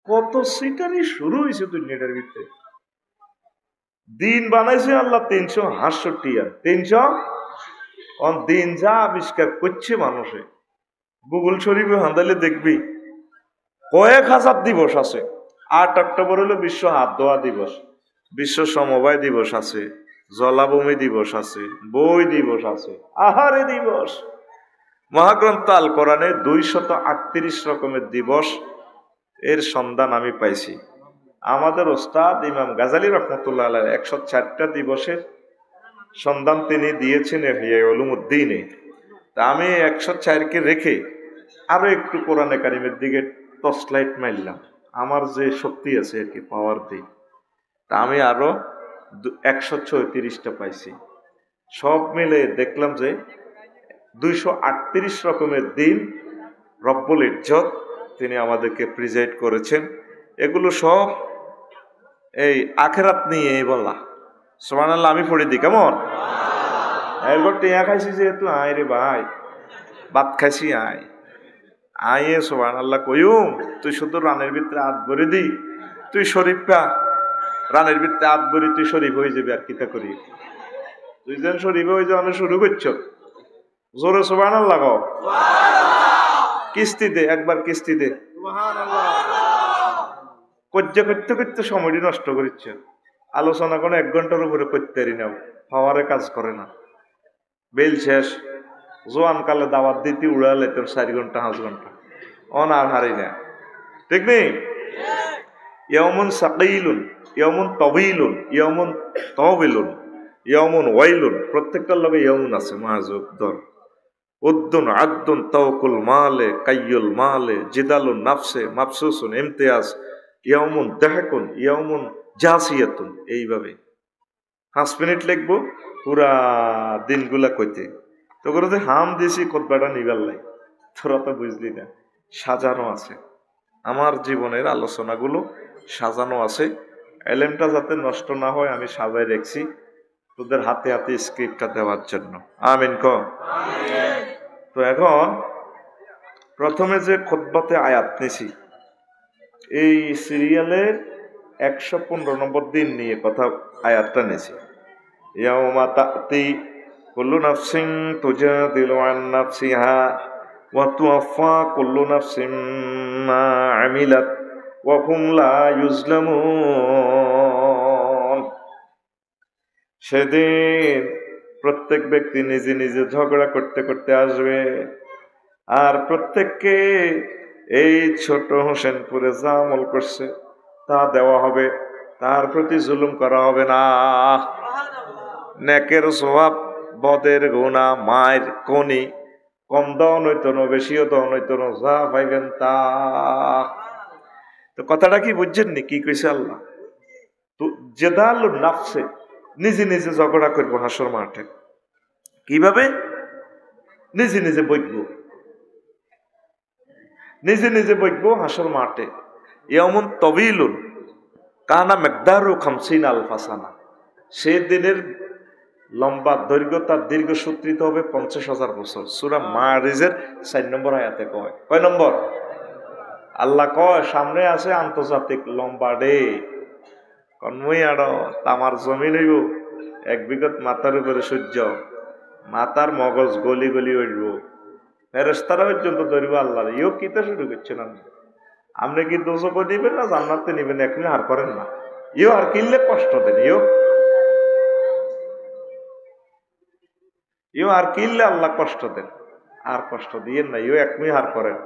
কত সিটারি শুরু হয়েছে দুনিয়াটার ভিতরে। দিন বানাইছে আল্লাহ 368 আর 300 দিন যা আবিষ্কার করছে মানুষে, গুগল শরীফে হান্দালে দেখবি কয়েক হাজার দিবস আছে। 8 অক্টোবর হলো বিশ্ব হাত ধোয়া দিবস, বিশ্ব সমবায় দিবস আছে, জলাভূমি দিবস আছে, বই দিবস আছে, আহারে দিবস। মহাগ্রন্থ আল কোরআনে 238 রকমের দিবস এর সন্ধান আমি পাইছি। আমাদের ওস্তাদ ইমাম গাজালি রহমতুল্লাহ আলাইহ 104টা দিবসের সন্ধান তিনি দিয়েছেন ইহইয়া উলুমুদ্দিনে। তা আমি 104কে রেখে আরো একটু কোরআনে কারিমের দিকে টর্চলাইট মারলাম, আমার যে শক্তি আছে আর কি, পাওয়ার দিই। তা আমি আরো 134টা পাইছি। সব মিলে দেখলাম যে 238 রকমের দিন রব্বুল ইজ্জত তিনি আমাদেরকে প্রিজাইড করেছেন। এগুলো সব এই আখেরাত নিয়ে বলা। সুবহানাল্লাহ, আমি পড়ে দিই কেমন? এরপর টিয়া খাইছি যেহেতু, আয় রে ভাই ভাত খাইছি, আয় আয়ে সুবহানাল্লাহ কইম। তুই শুধু রানের ভিতরে হাত ভরে দি, তুই শরীফ পা রানের ভিতরে হাত ভরি, তুই শরীফ হয়ে যাবি। আর কিতা করি, তুই যেন শরীফ হয়ে যাওয়া শুরু করছ, জোরে সুবহানাল্লাহ গো। কিস্তি দে, একবার কিস্তি দে। করতে করতে করতে সময়টি নষ্ট করিচ্ছ। আলোচনা কোনো 1 ঘন্টার উপরে করতে পারি না, পাওয়ারে কাজ করে না। বেল শেষ, জোয়ান কালে দাওয়াত দিতে উড়ালে তোর 4 ঘন্টা 5 ঘন্টা আর হারি না, ঠিক নেই? ইয়ামুন সাকিলুন, ইয়ামুন তবিলুন, ইয়ামুন তবিলুন, ইয়ামুন ওয়াইলুন, প্রত্যেকটার লগে ইয়ামুন আছে। মাহাজুব ধর উদ্দুন আদ্দুন তাওকুল মালে কাইয়ুল মালে জিদালুন নাফসে মাফসুসুন ইমতিয়াজ, ইয়ামুন দাহকুন, ইয়ামুন জাসিয়াতুন। এইভাবে 5 মিনিট লিখবো পুরা দিনগুলা কইতে। তো করে হাম দিছি খুতবাটা নিবার লাই, তোরা তো বুঝলি না। সাজানো আছে আমার জীবনের আলোচনাগুলো, সাজানো আছে। এলেমটা যাতে নষ্ট না হয় আমি সাজাই রেখছি তোদের হাতে হাতে স্ক্রিপ্টটা দেওয়ার জন্য। আমিন ক। তো এখন প্রথমে যে খুতবাতে আয়াত নিছি, এই সিরিয়ালের 115 নম্বর দিন নিয়ে কথা আয়াতটা নিছি। ইয়াউমা তাতি কুল্লু নাফসিন তুজাদিলু আন নাফসিহা ওয়া তুওয়াফা কুল্লু নাফসিন মা আমিলাত ওয়া হুম লা ইউজলামুন। সেদিন প্রত্যেক ব্যক্তি নিজে নিজে ঝগড়া করতে করতে আসবে, আর প্রত্যেককে এই ছোট হোসেনপুরে যা আমল করছে তা দেওয়া হবে, তার প্রতি জুলুম করা হবে না। নেকের সওয়াব, বদের গুনাহ, মায়ের কনি, কম দাও নয়তো বেশিও দাও নয়তো যা পাইবেন তা। তো কথাটা কি বুঝছেন নি কি কইছে আল্লাহ? তো জেদাল নাফসে, নিজে নিজে ঝগড়া করবো হাসর মাঠে। কিভাবে? নিজে নিজে বইবো, নিজে নিজে বইবো হাসর মাঠে। ইয়ামুন তবিলুন কানা মিকদারু 50 আলফা সানা। সে দিনের লম্বা দৈর্ঘ্য, তার দীর্ঘ সূত্রিত হবে 50,000 বছর। সূরা মারিজের 4 নম্বর আয়াতে কয়। কয় নম্বর? আল্লাহ কয় সামনে আছে আন্তর্জাতিক লম্বা ডে। কনমই আড় তামার জমিন হইব 1 বিঘত মাথার উপরে সূর্য, মাথার মগজ গলি গলি উঠব, ফেরেশতারা পর্যন্ত ধরিব আল্লাহ। ইও কিতা শুরু করছেন আপনি কি দোজখে নিবেন না জান্নাতে নিবেন? এখনই হার করেন না। ইও আর কিনলে কষ্ট দেন, ইও আর কিনলে আল্লাহ কষ্ট দেন, আর কষ্ট দিয়েন না। ইও এখনই হার করেন।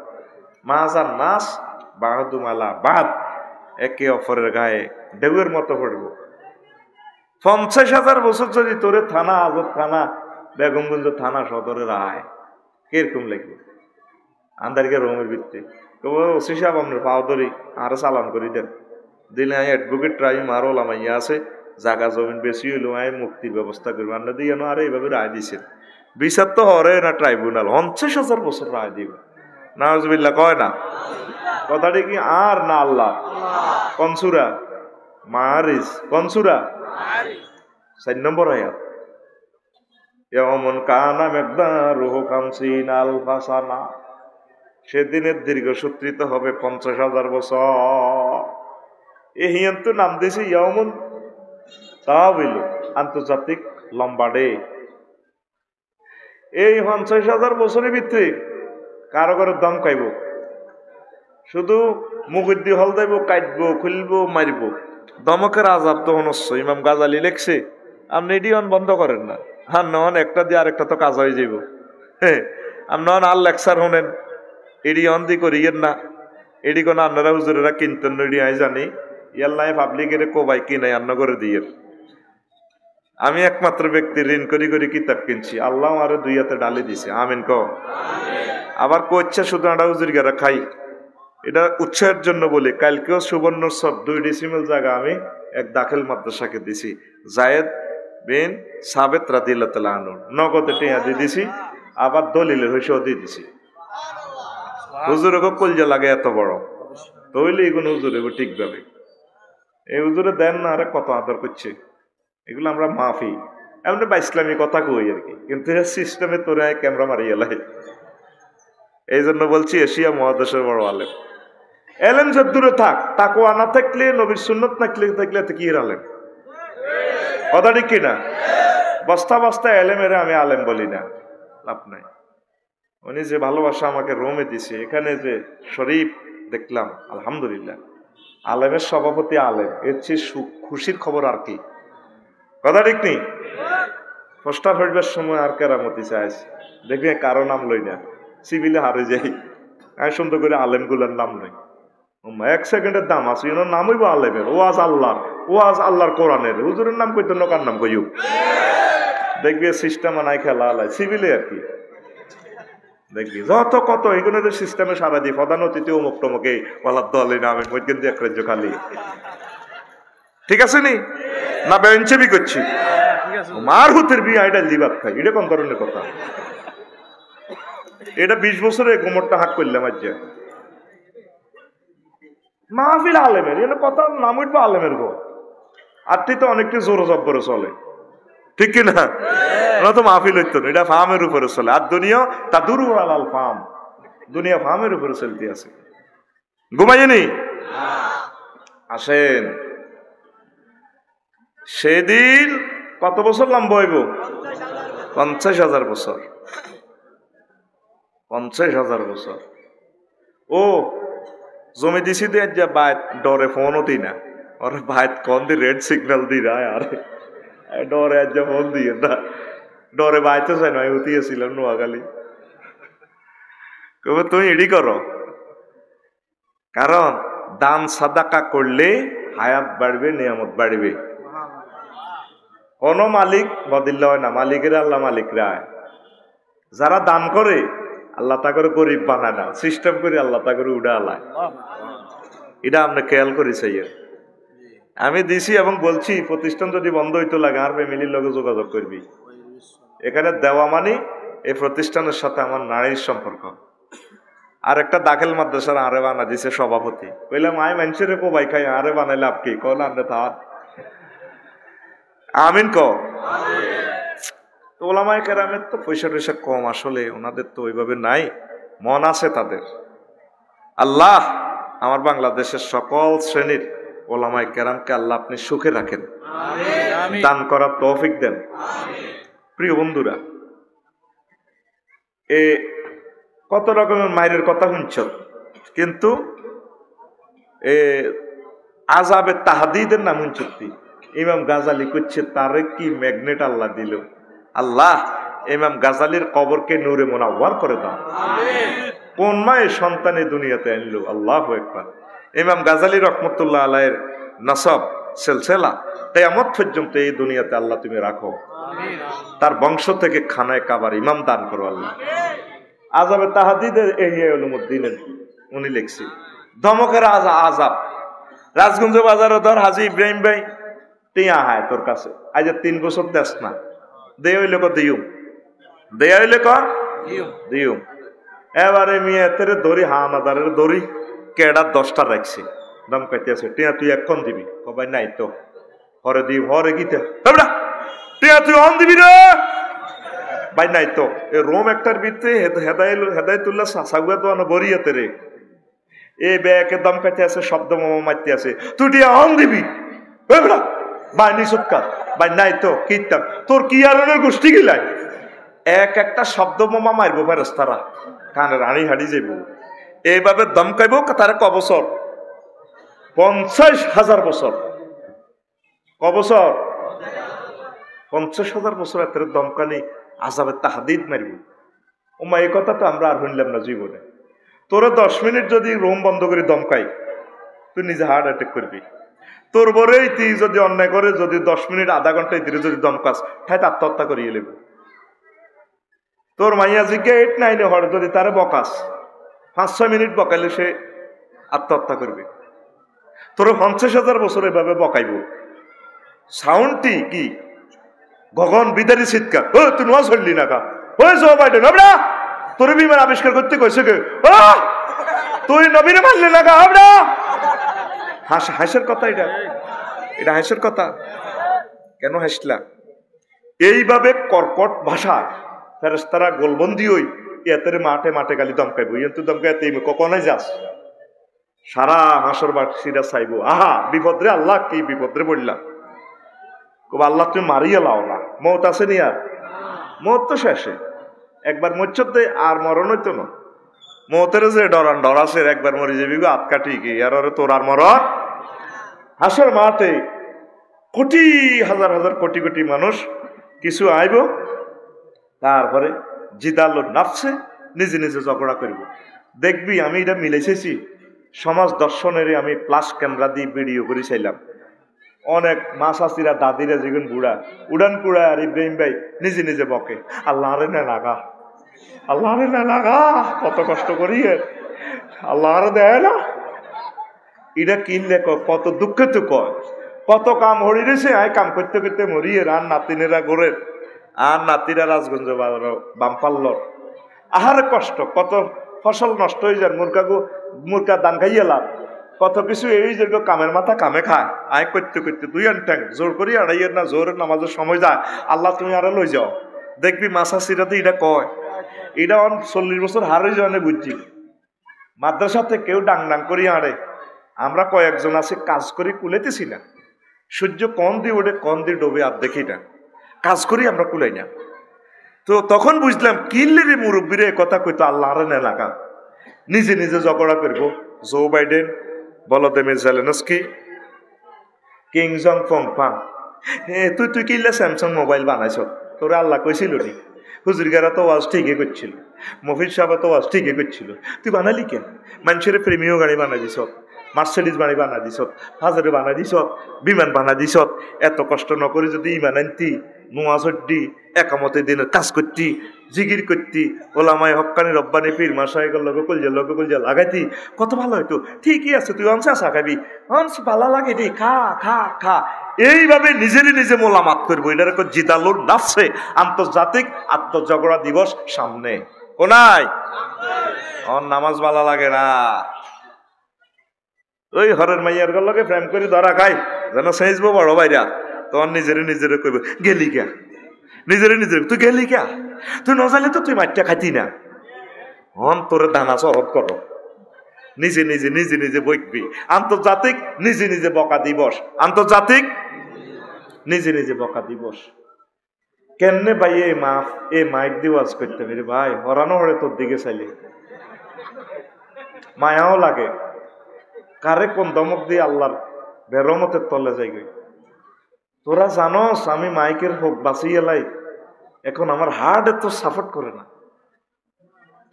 মাজার নাস বাহাদুমালা বাদ, একে অপরের গায়ে ঢেউয়ের মতো পড়ব। 50,000 বছর যদি তোরে থানা আজব থানা বেগমগঞ্জ থানা সদরের আয়, কিরকম লাগবে? আন্দারিকে রোমের ভিত্তি ওসি সাহেব আপনার পাও ধরি আরো চালান করে দেন, দিলে আমি অ্যাডভোকেট ট্রাইম আরো লামাইয়া আছে, জায়গা জমিন বেশি হইলো আমি মুক্তির ব্যবস্থা করবো। আন্না দিয়ে আর এইভাবে রায় দিছেন। বিচার তো হরে না ট্রাইব্যুনাল, 50,000 বছর রায় দিবে। নাউজুবিল্লাহ কয় না? কথাটি কি আর না আল্লাহ? কনসুরা মারিস, কনসুরা 4 নম্বর আয়াত। ইয়াউমুন কানা মিকদারুহু 50 আলফা সানা। সেদিনের দীর্ঘসূত্রিত হবে 50,000 বছর। এ হিয়ান তো নাম দিয়েছে ইয়াউমুন তাওয়িল, আন্তর্জাতিক লম্বা ডে। এই 50,000 বছরের ভিতরে কারো কারো দম খাইব, শুধু মুখের দিয়ে হল দেব, কাটবো, খুলবো, মারবো। দমকের আজাব তখন হচ্ছে। ইমাম গাজালি লেখছে, আপনি এডিওন বন্ধ করেন না, হ্যাঁ নন একটা দিয়ে আরেকটা তো কাজ হয়ে যাব। হ্যাঁ আপনার আর লেকচার শোনেন, এডিওন দি করিয়েন না। এডি কোন আপনারা হুজুরেরা কিনতেন নডি আই জানি, ইয়াল্লাই পাবলিকের কোবাই কিনাই আন্ন করে দিয়ে। আমি একমাত্র ব্যক্তি ঋণ করি করি কিতাব কিনছি, আল্লাহ আরো 2 হাতে ডালি দিছে। আমিন ক। আবার কোচ্ছা শুধু আড়া হুজুর গেরা খাই, এটা উৎসাহের জন্য বলি। কালকেও সুবর্ণচর 2 ডিসিমেল জায়গা আমি এক দাখিল মাদ্রাসাকে দিছি, জায়েদ বিন সাবেত রাদিয়াল্লাহু তাআলা আনহু, নগদে টিয়া দিয়ে দিছি, আবার দলিলের হইসেও দিয়ে দিছি। হুজুরকে কলজা লাগে এত বড়, তইলে এগুলো হুজুরে ঠিকভাবে এই হুজুরে দেন না, আরে কত আদর করছে। এগুলো আমরা মাফি এমনি বা ইসলামী কথা কই আর কি, কিন্তু সিস্টেমে তোরা ক্যামেরা মারিয়ে লাই। এই জন্য বলছি এশিয়া মহাদেশের বড় আলেম। এলেম যে দূরে থাক, তাকওয়া না থাকলে, নবীর সুন্নত না থাকলে কি আলেম? কথা ঠিক কিনা? বস্তা বস্তা এলেমের আমি আলেম বলি না, লাভ নাই। উনি যে ভালোবাসা আমাকে রোমে দিছে, এখানে যে শরীফ দেখলাম, আলহামদুলিল্লাহ। আলেমের সভাপতি আলেম, এর চেয়ে খুশির খবর আর কি? কথা ঠিক নেই? পোস্টার হইবার সময় আর কেরামতি চাইছে, দেখবি কারো নাম লই না, সিভিলে হারে যাই। আমি সুন্দর করে আলেমগুলোর নাম লই, 1 সেকেন্ডের দাম আছে, এর নাম হইব আলেমের। ওয়াজ আল্লাহর, ওয়াজ আল্লাহর কোরআনের। হুজুরের নাম কইতে নকার নাম কইও, দেখবি সিস্টেম নাই খেলা আলাই সিভিলে আর কি। দেখবি যত কত এগুলো সিস্টেমে সারা দিই, প্রধান অতিথি অমুক টমকে ওয়ালার দলে নামে মধ্যে এক রাজ্য খালি। ঠিক আছে নি না? বেঞ্চেবি করছি মার হুতের বিয়ে আইডাল দিবাত খাই, এটা কোন ধরনের কথা? এটা 20 বছরে গোমরটা হাক করলাম আজ মাহফিল আলেমের, এর কথা নাম উঠবো আলেমের গো। আর তো অনেকটা জোর জব্বরে চলে, ঠিক কিনা? তো মাহফিল হইতো না, এটা ফার্মের উপরে চলে। আর দুনিয়া তা দুরু আলাল ফার্ম, দুনিয়া ফার্মের উপরে চলতে আছে। ঘুমাইনি আসেন। সেদিন কত বছর লম্বা হইব? 50,000 বছর। 50,000 বছর। ও জমি দিছি দিয়ে যা বাইত ডরে ফোনও দিই না, ওরা বাইত কন দি রেড সিগন্যাল দি রায়, আর ডরে আজ ফোন দিয়ে না, ডরে বাইতে চাই না। আমি উঠিয়েছিলাম নোয়াখালী, কবে তুমি এডি করো, কারণ দান সাদাকা করলে হায়াত বাড়বে, নিয়ামত বাড়বে। কোন মালিক বদিল্লা হয় না, মালিকের আল্লাহ মালিক রায়। যারা দান করে আল্লাহ তা করে গরিব বানায় না, সিস্টেম করে আল্লাহ তা করে উড়া আলায়। এটা আপনি খেয়াল করি চাইয়ের। আমি দিছি এবং বলছি, প্রতিষ্ঠান যদি বন্ধ হইতো লাগে আর ফ্যামিলির লগে যোগাযোগ করবি। এখানে দেওয়া মানে এই প্রতিষ্ঠানের সাথে আমার নারীর সম্পর্ক। আর একটা দাখিল মাদ্রাসার আরে বানা দিছে সভাপতি, কইলাম আয় মানুষের কোবাই খাই, আরে বানাইলে আপ কি কল আনলে তা আমিন ক। ওলামায়ে কেরামের তো পয়সা টয়সা কম, আসলে ওনাদের তো ওইভাবে নাই, মন আছে তাদের। আল্লাহ আমার বাংলাদেশের সকল শ্রেণীর ওলামায়ে কেরামকে আল্লাহ আপনি সুখে রাখেন, দান করার তৌফিক দেন। প্রিয় বন্ধুরা, এ কত রকমের মায়ের কথা শুনছ, কিন্তু এ আযাবে তাহদীদের নাম শুনছি। ইমাম গাজালি করছে তারে কি ম্যাগনেট আল্লাহ দিল। আল্লাহ ইমাম গাজালির কবরকে নূরে মুনাওয়ার করে দাও। কোন মায়ের সন্তানে দুনিয়াতে আনলো? আল্লাহু আকবার। ইমাম গাজালি রহমতুল্লাহ আলাইহির নাসাব সিলসিলা কিয়ামত পর্যন্ত এই দুনিয়াতে আল্লাহ তুমি রাখো, তার বংশ থেকে খানায় কাবার ইমাম দান করো আল্লাহ। আযাবে তাহদীদের ইহয়া উলুমুদ্দিনের উনি লিখছি, ধমকের আযাব। রাজগঞ্জ বাজারে ধর হাজী ইব্রাহিম ভাই টিয়া হায় তোর কাছে, আজ 3 বছর দেশ না, দে হইলে ক দিও, দেয়া হইলে ক দিও। এবারে মেয়েতের দড়ি হানাদারের দড়ি কেডা 10টা রাখছি, দাম কাইতে আছে, টিয়া তুই এখন দিবি, কবাই নাই তো হরে দিব, হরে গীতে টিয়া তুই অন দিবি রে, ভাই নাই তো এ রোম একটার ভিতরে হেদায়তুল্লাহ সাগুয়া তো বরিয়াতে রে এ ব্যাকে দম কাটতে আছে শব্দ মোমো মারতে আছে তুই টিয়া অন দিবি ভাই নিসুৎকা ভাই নাই তো কীর্তাম তোর কি আর গোষ্ঠী গিলাই এক একটা শব্দ মোমা মারবো ফেরস তারা কানে রানি হাড়ি যাইব এইভাবে দমকাইব তারা ক বছর 50,000 বছর ক বছর 50,000 বছর এত দমকানি আজাবের তাহাদিদ মারব ওমা এই কথা তো আমরা আর শুনলাম না জীবনে তোরা 10 মিনিট যদি রোম বন্ধ করে দমকাই তুই নিজে হার্ট অ্যাটাক করবি তোর বরেই তুই যদি অন্যায় করে যদি 10 মিনিট আধা ঘন্টায় ধীরে যদি দমকাস তাই আত্মহত্যা করিয়ে নেব তোর মাইয়া জিজ্ঞা 8-9 হর যদি তারে বকাস 5-6 মিনিট বকাইলে সে আত্মহত্যা করবে তোর 50,000 বছর এভাবে বকাইব সাউন্ডটি কি গগন বিদারি চিৎকার ও তুই নোয়া চললি না কা ওই জো বাইডেন আমরা তোর বিমান আবিষ্কার করতে কইছে কে তুই নবীরে মানলি না কা আমরা হাসের কথা এটা হাসের কথা কেন হাসলা এইভাবে কর্কট ভাষা ফেরেশতারা গোলবন্দি হই এতের মাঠে মাঠে গালি দমকাইব কিন্তু দমকাইতে কখনই যাস সারা হাসর বাসীরা চাইব আহা বিপদরে আল্লাহ কি বিপদরে বললাম আল্লাহ তুমি মারিয়ে লাও না মত আছে নি আর মত তো শেষে একবার মরছতে আর মরণ হইতো না মতের যে ডর আছে একবার মরে যাবি গো আটকা ঠিকই আর তোর আর মরণ হাসর মাঠে কোটি হাজার হাজার কোটি কোটি মানুষ কিছু আইব তারপরে জিদাল নাফসে নিজে নিজে ঝগড়া করব দেখবি আমি এটা মিলেছেছি সমাজ দর্শনের আমি প্লাস ক্যামেরা দিয়ে ভিডিও করে চাইলাম অনেক মা শাশিরা দাদিরা যেগুন বুড়া উড়ান কুড়া আর ইব্রাহিম ভাই নিজে নিজে বকে আল্লাহ রে না লাগা আল্লাহ রে না লাগা কত কষ্ট করি আল্লাহ রে দেয় না এটা কিনলে কত দুঃখে তো কয় কত কাম হরি রেছে আয় কাম করতে করতে মরিয়ে আর নাতিনেরা গোরের আর নাতিরা রাজগঞ্জ বামপাল্লর আহার কষ্ট কত ফসল নষ্ট হয়ে যায় মুরকা দান খাইয়ে লাভ কত কিছু এই যে কামের মাথা কামে খায় আয় করতে করতে দুই আনটাং জোর করি আড়াইয়ের না জোরের নামাজের সময় যায় আল্লাহ তুমি আরো লই যাও দেখবি মাসা সিরাতে এটা কয় এটা 40 বছর হারে জানে বুঝছি মাদ্রাসাতে কেউ ডাং ডাং করি আড়ে আমরা কয়েকজন আছে কাজ করি কুলেতেছি না সূর্য কন দিয়ে ওঠে কন দিয়ে ডোবে আর দেখি না কাজ করি আমরা কুলাই না তো তখন বুঝলাম কিনলে রে মুরব্বীরে কথা কইতো আল্লাহ রে না লাগা নিজে নিজে ঝগড়া করবো Joe Biden Volodymyr Zelensky Kim Jong ফং ফাং তুই কিনলে স্যামসাং মোবাইল বানাইছ তোরা আল্লাহ কইছিল নি হুজুরগারা তো ওয়াজ ঠিকই করছিল মফিজ সাহেব তো ওয়াজ ঠিকই করছিল তুই বানালি কেন মানুষের প্রেমীয় গাড়ি বানাই দিছ মার্সেডিস বাড়ি বানা দিছ হাজারে বানা দিছ বিমান বানা দিছ এত কষ্ট নকরে যদি ইমান আনতি নোয়া চড্ডি একামতে দিনের কাজ করতি জিগির করতি ওলামায় হক্কানি রব্বানি পীর মাসায়ের লগে কলজা লাগাইতি কত ভালো হইতো ঠিকই আছে তুই অংশ আসা খাবি অংশ ভালো লাগে রে খা খা খা এইভাবে নিজেরই নিজে মোলামাত করবো এটার জিদালুর নাফসে আন্তর্জাতিক আত্মঝগড়া দিবস সামনে কোনায় নামাজ ভালো লাগে না ওই হরের মাইয়ার লগে প্রেম করে ধরা খাই যেন সেজবো বড় ভাইরা তখন নিজেরে কইব গেলি কে নিজেরে তুই গেলি কে তুই নজালে তো তুই মাঠটা খাইতি না তোরে দানা চরত করো নিজে নিজে বইকবি আন্তর্জাতিক নিজে বকা দিবস আন্তর্জাতিক নিজে বকা দিবস কেমনে ভাই এই মাইক দিয়ে ওয়াজ করতে রে ভাই হরানো হরে তোর দিকে চাইলে মায়াও লাগে কারে কোন দমক দিয়ে আল্লাহর বেরমতের তলে যাই গই তোরা জানোস আমি মাইকের হোক বাঁচিয়ে লাই এখন আমার হার্ট এত সাপোর্ট করে না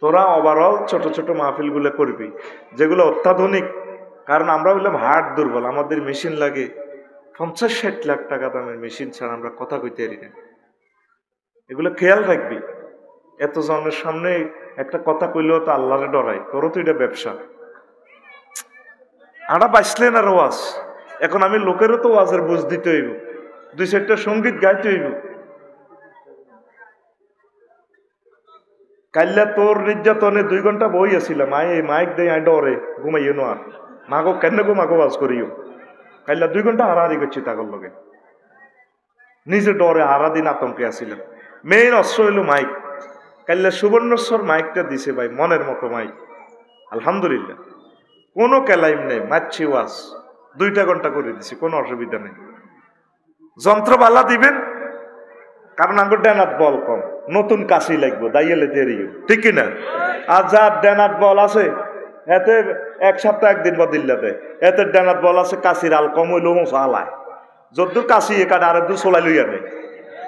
তোরা ওভারঅল ছোট ছোট মাহফিল গুলো করবি যেগুলো অত্যাধুনিক কারণ আমরা বললাম হার্ট দুর্বল আমাদের মেশিন লাগে 50-60 লাখ টাকা দামের মেশিন ছাড়া আমরা কথা কইতে পারি না এগুলো খেয়াল রাখবি এত জনের সামনে একটা কথা কইলেও তো আল্লাহরে ডরাই তোরও তো এটা ব্যবসা আমরা বাঁচলেন আর ওয়াজ এখন আমি লোকেরও তো ওয়াজের বুঝ দিতে হইব 2-4টা সঙ্গীত গাইতে হইব কাল্লা তোর নির্যাতনে 2 ঘন্টা বই আসিলাম মাইক দেয় আই ডরে ঘুমাইও না আর মাগো কেন গো মাগো ওয়াজ করিও কাল্লা 2 ঘন্টা হারাহারি করছি তাগর লগে নিজে ডরে হারা দিন আতঙ্কে আসিলাম মেইন অস্ত্র হইল মাইক। কাল্লা সুবর্ণস্বর মাইকটা দিছে ভাই, মনের মতো মাইক, আলহামদুলিল্লাহ। কোনো ক্যালাইম নেই, মাছি ওয়াজ 2 ঘন্টা করে দিছি, কোনো অসুবিধা নেই। যন্ত্রপালা দিবেন, কারণ আমার ডেনাত বল কম, নতুন কাশি লাগবে দাইয়েলে তেরিও, ঠিক কিনা? আর যার ডেনাত বল আছে এতে 1 সপ্তাহ 1 দিন বা দিল্লা দেয়, এতে ডেনাত বল আছে কাশির আল কম হইলেও আলায়, যদ্দূর কাশি কাটা আর দূর চলাই লইয়া নেই।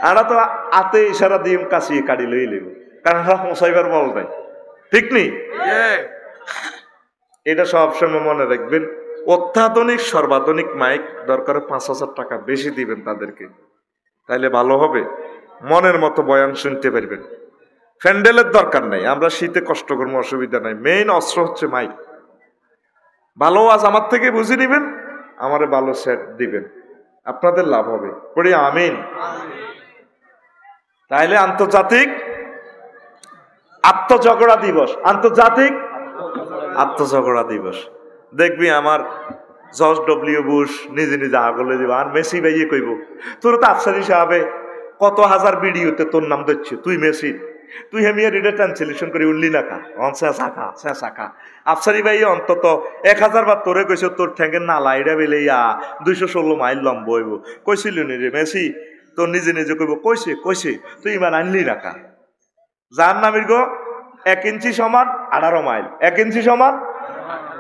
আরা তো আতে ইশারা দিয়ে কাশি কাটি লই লইব, কারণ হোসাইবার বল নাই, ঠিক নেই? এটা সবসময় মনে রাখবেন। অত্যাধুনিক সর্বাধুনিক মাইক দরকার 5,000 টাকা বেশি দিবেন তাদেরকে, তাইলে ভালো হবে, মনের মতো বয়ান শুনতে পারবেন। প্যান্ডেলের দরকার নাই, আমরা শীতে কষ্ট করবো, অসুবিধা নাই। মেইন অস্ত্র হচ্ছে মাইক। ভালো আজ আমার থেকে বুঝে নিবেন, আমারে ভালো সেট দিবেন, আপনাদের লাভ হবে। পড়ি আমিন। তাইলে আন্তর্জাতিক আত্মঝগড়া দিবস, আন্তর্জাতিক আত্মঝগড়া দিবস। দেখবি আমার জর্জ ডব্লিউ বুশ নিজে নিজে আগলে দিব, আর মেসি ভাইয়ে কইব তোর তো আফসারি সাহেবে কত হাজার ভিডিওতে তোর নাম দিচ্ছে, তুই মেসি, তুই হেমিয়া রিডে ট্রান্সলেশন করে উঠলি না কা, শেষাকা আফসারি ভাই অন্তত 1000 বার তোরে কইছে তোর ঠ্যাঙ্গের না লাইডা বেলে 216 মাইল লম্ব হইব, কইছিল নি রে মেসি? তোর নিজে নিজে কইব কইছে তুই ইমান আনলি না কা। যার নামের গো 1 ইঞ্চি সমান 18 মাইল, 1 ইঞ্চি সমান,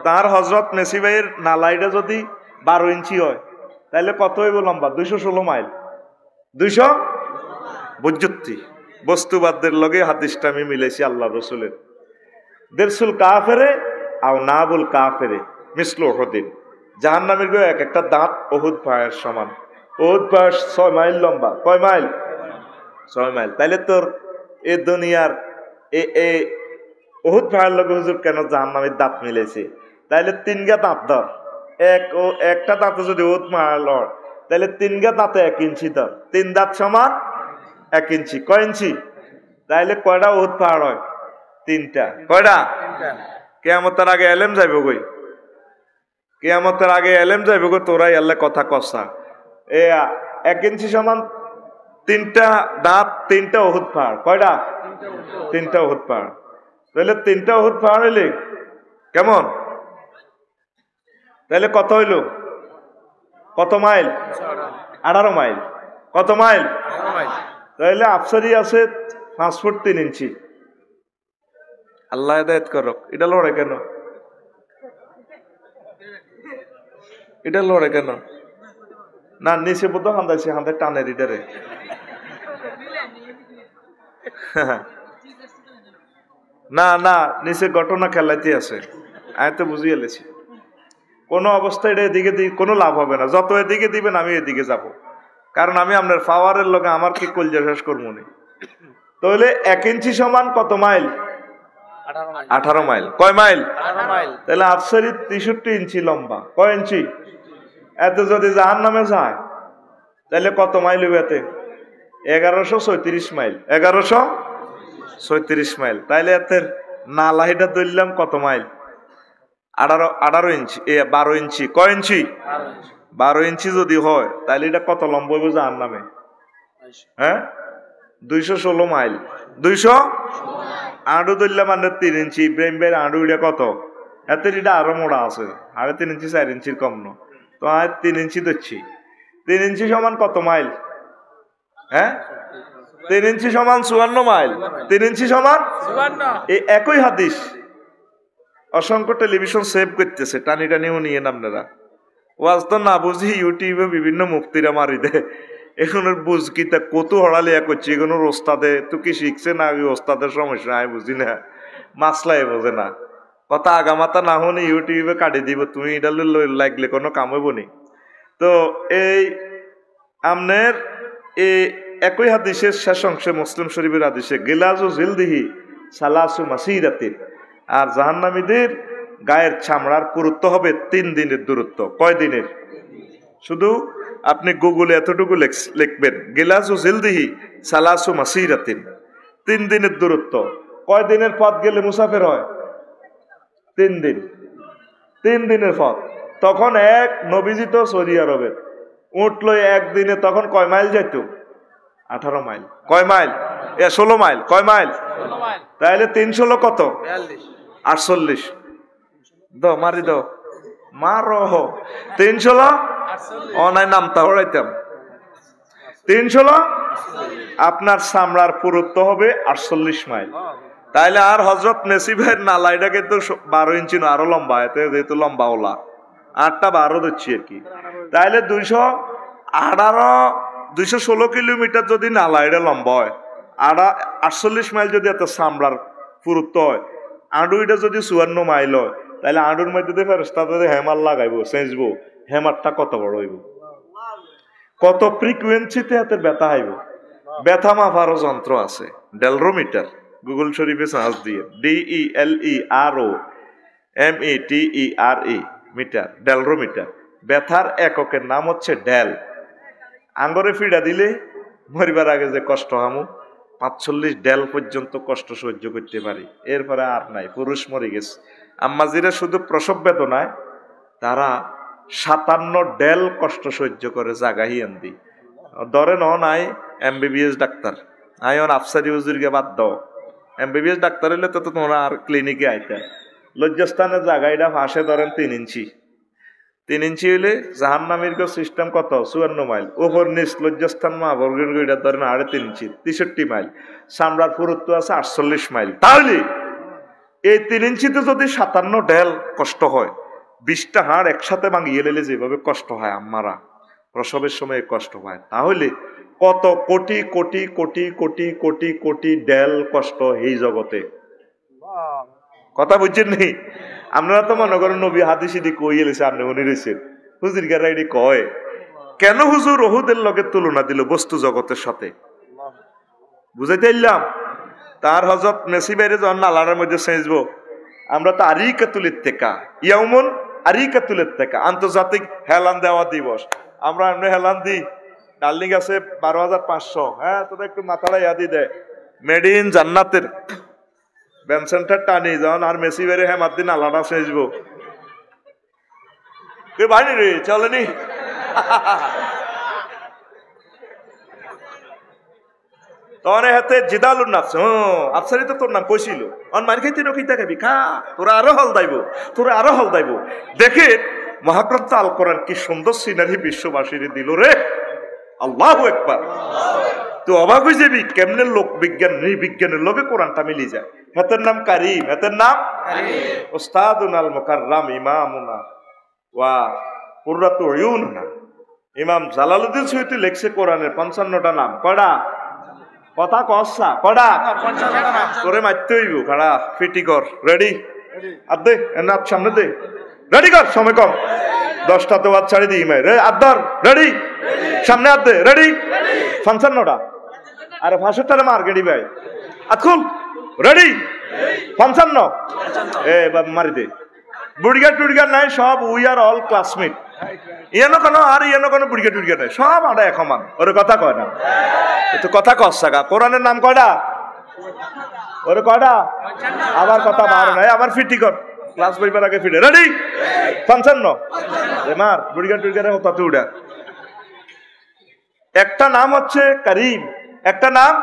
তার হজরত মেসি ভাইয়ের নালাইটা যদি 12 ইঞ্চি হয় তাহলে কত হইব লম্বা? 216 মাইল, 200 বুঝতি। বস্তুবাদদের লগে হাদিসটা আমি মিলাইছি আল্লাহ রসুলের। দেরসুল কাফেরে আও নাবুল কাফেরে মিসলু উহুদিন। জাহান্নামের গো এক একটা দাঁত উহুদ পাহাড়ের সমান। উহুদ পাহাড় 6 মাইল লম্বা। কয় মাইল? 6 মাইল। তাইলে তোর এ দুনিয়ার এ উহুদ পাহাড়ের লগে হুজুর কেন জাহান্নামের দাঁত মিলেছে? তাইলে 3 গা দাঁত ধর, একটা দাঁতে যদি উহুদ পাহাড় লড় তাহলে 3 গা দাঁতে 1 ইঞ্চি ধর, 3 দাঁত সমান 1 ইঞ্চি। কয় ইঞ্চি? তাইলে কয়টা উহুদ পাহাড় হয়? 3টা। কয়টা? কিয়ামতের আগে এলেম যাইব কই? কিয়ামতের আগে এলেম যাইব গো, তোরাই আল্লাহ কথা কসা। 1 ইঞ্চি সমান 3টা দাঁত, 3টা উহুদ পাহাড়। কয়টা? 3টা উহুদ পাহাড়। তাহলে 3টা উহুদ পাহাড় হইলে কেমন? তাহলে কত হইল? কত মাইল? 18 মাইল। কত মাইল? তাহলে আফসারি আছে 5 ফুট 3 ইঞ্চি। আল্লাহ হেদায়েত করুক। এটা লড়ে কেন? এটা লড়ে কেন? না নিচে বোধ হান্দাইছে, হান্দে টানের ইটারে। না না নিচে ঘটনা খেলাইতে আছে, আমি তো বুঝিয়ে লেছি। কোনো অবস্থায় এটা এদিকে কোনো লাভ হবে না। যত এদিকে দিবেন আমি এদিকে যাব, কারণ আমি আপনার পাওয়ারের লগে আমার কি কলজা শেষ করবো নি। তাহলে 1 ইঞ্চি সমান কত মাইল? 18 মাইল। কয় মাইল? তাহলে আফসারি 63 ইঞ্চি লম্বা। কয় ইঞ্চি? এত যদি জাহান্নামে যায় তাহলে কত মাইল হইবে? এতে 1136 মাইল। 1136 মাইল। তাইলে এতে নালাহিটা ধরলাম কত মাইল? 18 ইঞ্চি, 12 ইঞ্চি। কয় ইঞ্চি? 12 ইঞ্চি যদি হয় তাহলে এটা কত লম্বা হইব জাহান্নামে? হ্যাঁ 216 মাইল। 200 আড়ু ধরলাম মানে 3 ইঞ্চি। ইব্রাহিম ভাইয়ের আড়ু এটা কত? এতে এটা আরো মোড়া আছে, 3.5 ইঞ্চি 4 ইঞ্চির কম ন, তো আর 3 ইঞ্চি ধরছি। 3 ইঞ্চি সমান কত মাইল? হ্যাঁ 3 ইঞ্চি সমান 54 মাইল। 3 ইঞ্চি সমান 54। এই একই হাদিস অসংখ্য টেলিভিশন সেভ করতেছে, টানি টানিও নিয়ে আপনারা। ওয়াজ তো না বুঝি ইউটিউবে বিভিন্ন মুক্তিরা মারি দে, এখন বুঝ কি তা কত হড়ালিয়া করছে, এগুলোর ওস্তাদে তো কি শিখছে না, ওস্তাদের সমস্যা আমি বুঝি না, মাসলাই বোঝে না। কথা আগামাতা না হলে ইউটিউবে কাটি দিব, তুমি এটা লাগলে কোনো কাম হইব নি। তো এই আমনের এই একই হাদিসের শেষ অংশে মুসলিম শরীফের হাদিসে গিলাজু জিলদিহি সালাসু মাসিরাতিন, আর জাহান্নামীদের গায়ের চামড়ার পুরুত্ব হবে 3 দিনের দূরত্ব। কয় দিনের? শুধু আপনি গুগলে এতটুকু লিখবেন গিলাজু জিলদিহি সালাসু মাসিরাতিন, 3 দিনের দূরত্ব। কয় দিনের পথ গেলে মুসাফির হয়? 3 দিন। 3 দিনের পথ। তখন এক নবীজি তো সৌদি আরবের উঠলো একদিনে, তখন কয় মাইল যাইতো? 18 মাইল। কয় মাইল? 16 মাইল। কয় মাইল? তাহলে 316 কত? 48। দ মারি দাও, মারো। 316 ও নাই, নামতা হরাইতাম। 316 আপনার চামড়ার পুরুত্ব হবে 48 মাইল। তাইলে আর হজরত নসিবের নালাইটা কিন্তু 12 ইঞ্চি না, আরো লম্বা, এতে যেহেতু লম্বা ওলা 8টা 12 দিচ্ছি আর কি। তাইলে 216 কিলোমিটার যদি নালাইটা লম্বা হয়, 48 মাইল যদি এত চামড়ার পুরুত্ব হয়, আডুইটা যদি 54 মাইল হয়, তাহলে আডুর মধ্যে ফেরেশতাদের হেমার লাগাইবো, চেঁচবো, হেমারটা কত বড় হইব, কত ফ্রিকুয়েন্সিতে এত ব্যথা হইব। ব্যথা মাপারও যন্ত্র আছে, ডেলরোমিটার। গুগল শরীফে সার্চ দিয়ে DELEROMETERE মিটার, ডেলরোমিটার। ব্যথার এককের নাম হচ্ছে ডেল। আঙ্গরে ফিডা দিলে মরিবার আগে যে কষ্ট হামু, 45 ডেল পর্যন্ত কষ্ট সহ্য করতে পারি, এরপরে আর নাই, পুরুষ মরে গেছে। আম্মাজিরা শুধু প্রসব বেদনায় তারা 57 ডেল কষ্ট সহ্য করে জাগাহিয়ান দি। ধরে নাই MBBS ডাক্তার, আইন আফসারি হুজুরকে বাদ দাও, MBBS ডাক্তার হলে তো তোমরা আর ক্লিনিকে আইতে। লজ্জাস্থানের জায়গাটা ফাঁসে ধরেন 3 ইঞ্চি, 3 ইঞ্চি হইলে জাহান্নামীর সিস্টেম কত? 54 মাইল। ওপর নিচ লজ্জাস্থান মা বর্গের গইটা ধরেন 3.5 ইঞ্চি, 63 মাইল। চামড়ার পুরুত্ব আছে 48 মাইল। তাহলে এই 3 ইঞ্চিতে যদি 57 ডেল কষ্ট হয়, 20টা হাড় একসাথে ভাঙিয়ে লেলে যেভাবে কষ্ট হয় আম্মারা প্রসবের সময় কষ্ট হয়, তাহলে কত কোটি কোটি কোটি কোটি কোটি কোটি ডেল কষ্ট এই জগতে। কথা বুঝছেন নি? আপনারা তো মনে করেন নবী হাদিস দি কই এলেছে, আপনি মনে রয়েছেন হুজুর গারা এটি কয় কেন? হুজুর ওহুদের লগে তুলনা দিল বস্তু জগতের সাথে, বুঝাইতে এলাম। তার হযরত মেসি বাইরে যখন নালার মধ্যে সেজবো, আমরা তো আরিকাতুলের থেকে ইয়াউমুন আরিকাতুলের থেকে আন্তর্জাতিক হেলান দেওয়া দিবস, আমরা এমনি হেলান দিই। ডার্লিং আছে 12,500, হ্যাঁ তোরা একটু মাথাটা ইয়াদি দেয়, মেড ইন জান্নাতের বেনসেন্টার টানি যখন আর মেসি বেড়ে হ্যাঁ মাদ্দিন আলাদা সেজবো, বাড়ি রে চলেনি। তখন হাতে জিদালুর নাফস, আফসারি তো তোর নাম কইছিল, অন মার খাইতে নকিতা খাবি, খা তোরা আরো হল দাইব, তোরা আরো হল দাইব। দেখে মহাগ্রন্থ আল কোরআন কি সুন্দর সিনারি বিশ্ববাসীর দিল রে, আল্লাহু আকবার। তো অবাক হয়ে যাবি কেমনে লোক বিজ্ঞান নির্বিজ্ঞানের লোকে কোরআনটা মিলি যায়। হেতের নাম কারিম, হেতের নাম উস্তাদুনাল মুকাররাম ইমামুনা ওয়া কুররাতু উয়ুনুনা। ইমাম জালালউদ্দিন সুয়ুতী লেখছে কোরআনের 55টা নাম। কয়টা? কথা কসা কয়টা? তোরে মারতে হইব, খাড়া ফিটি কর, রেডি আর দে, এনার সামনে দে, রেডি কর, সময় কম, 10টা তো বাদ ছাড়ি দিই, রে আদার রেডি, সামনে আর দে, রেডি 55টা, আরে 65টা মার গেডি ভাই, আতকুল রেডি 55, এ মারি দে। বুড়িগা টুড়িগা নাই, সব উই আর অল ক্লাসমেট, ইয়ানো কোনো আর ইয়ানো কোনো বুড়িগা টুড়িগা নাই, সব আড়া একমান। ওরে কথা কয় না, তো কথা কস সাগা। কোরআনের নাম কয়টা? ওরে কয়টা? আবার কথা বার নাই, আবার ফিটি কর, ক্লাস বইবার আগে ফিটে, রেডি 55, মার বুড়িগা টুড়িগা হতা তুড়া। একটা নাম হচ্ছে কারিম, একটা নাম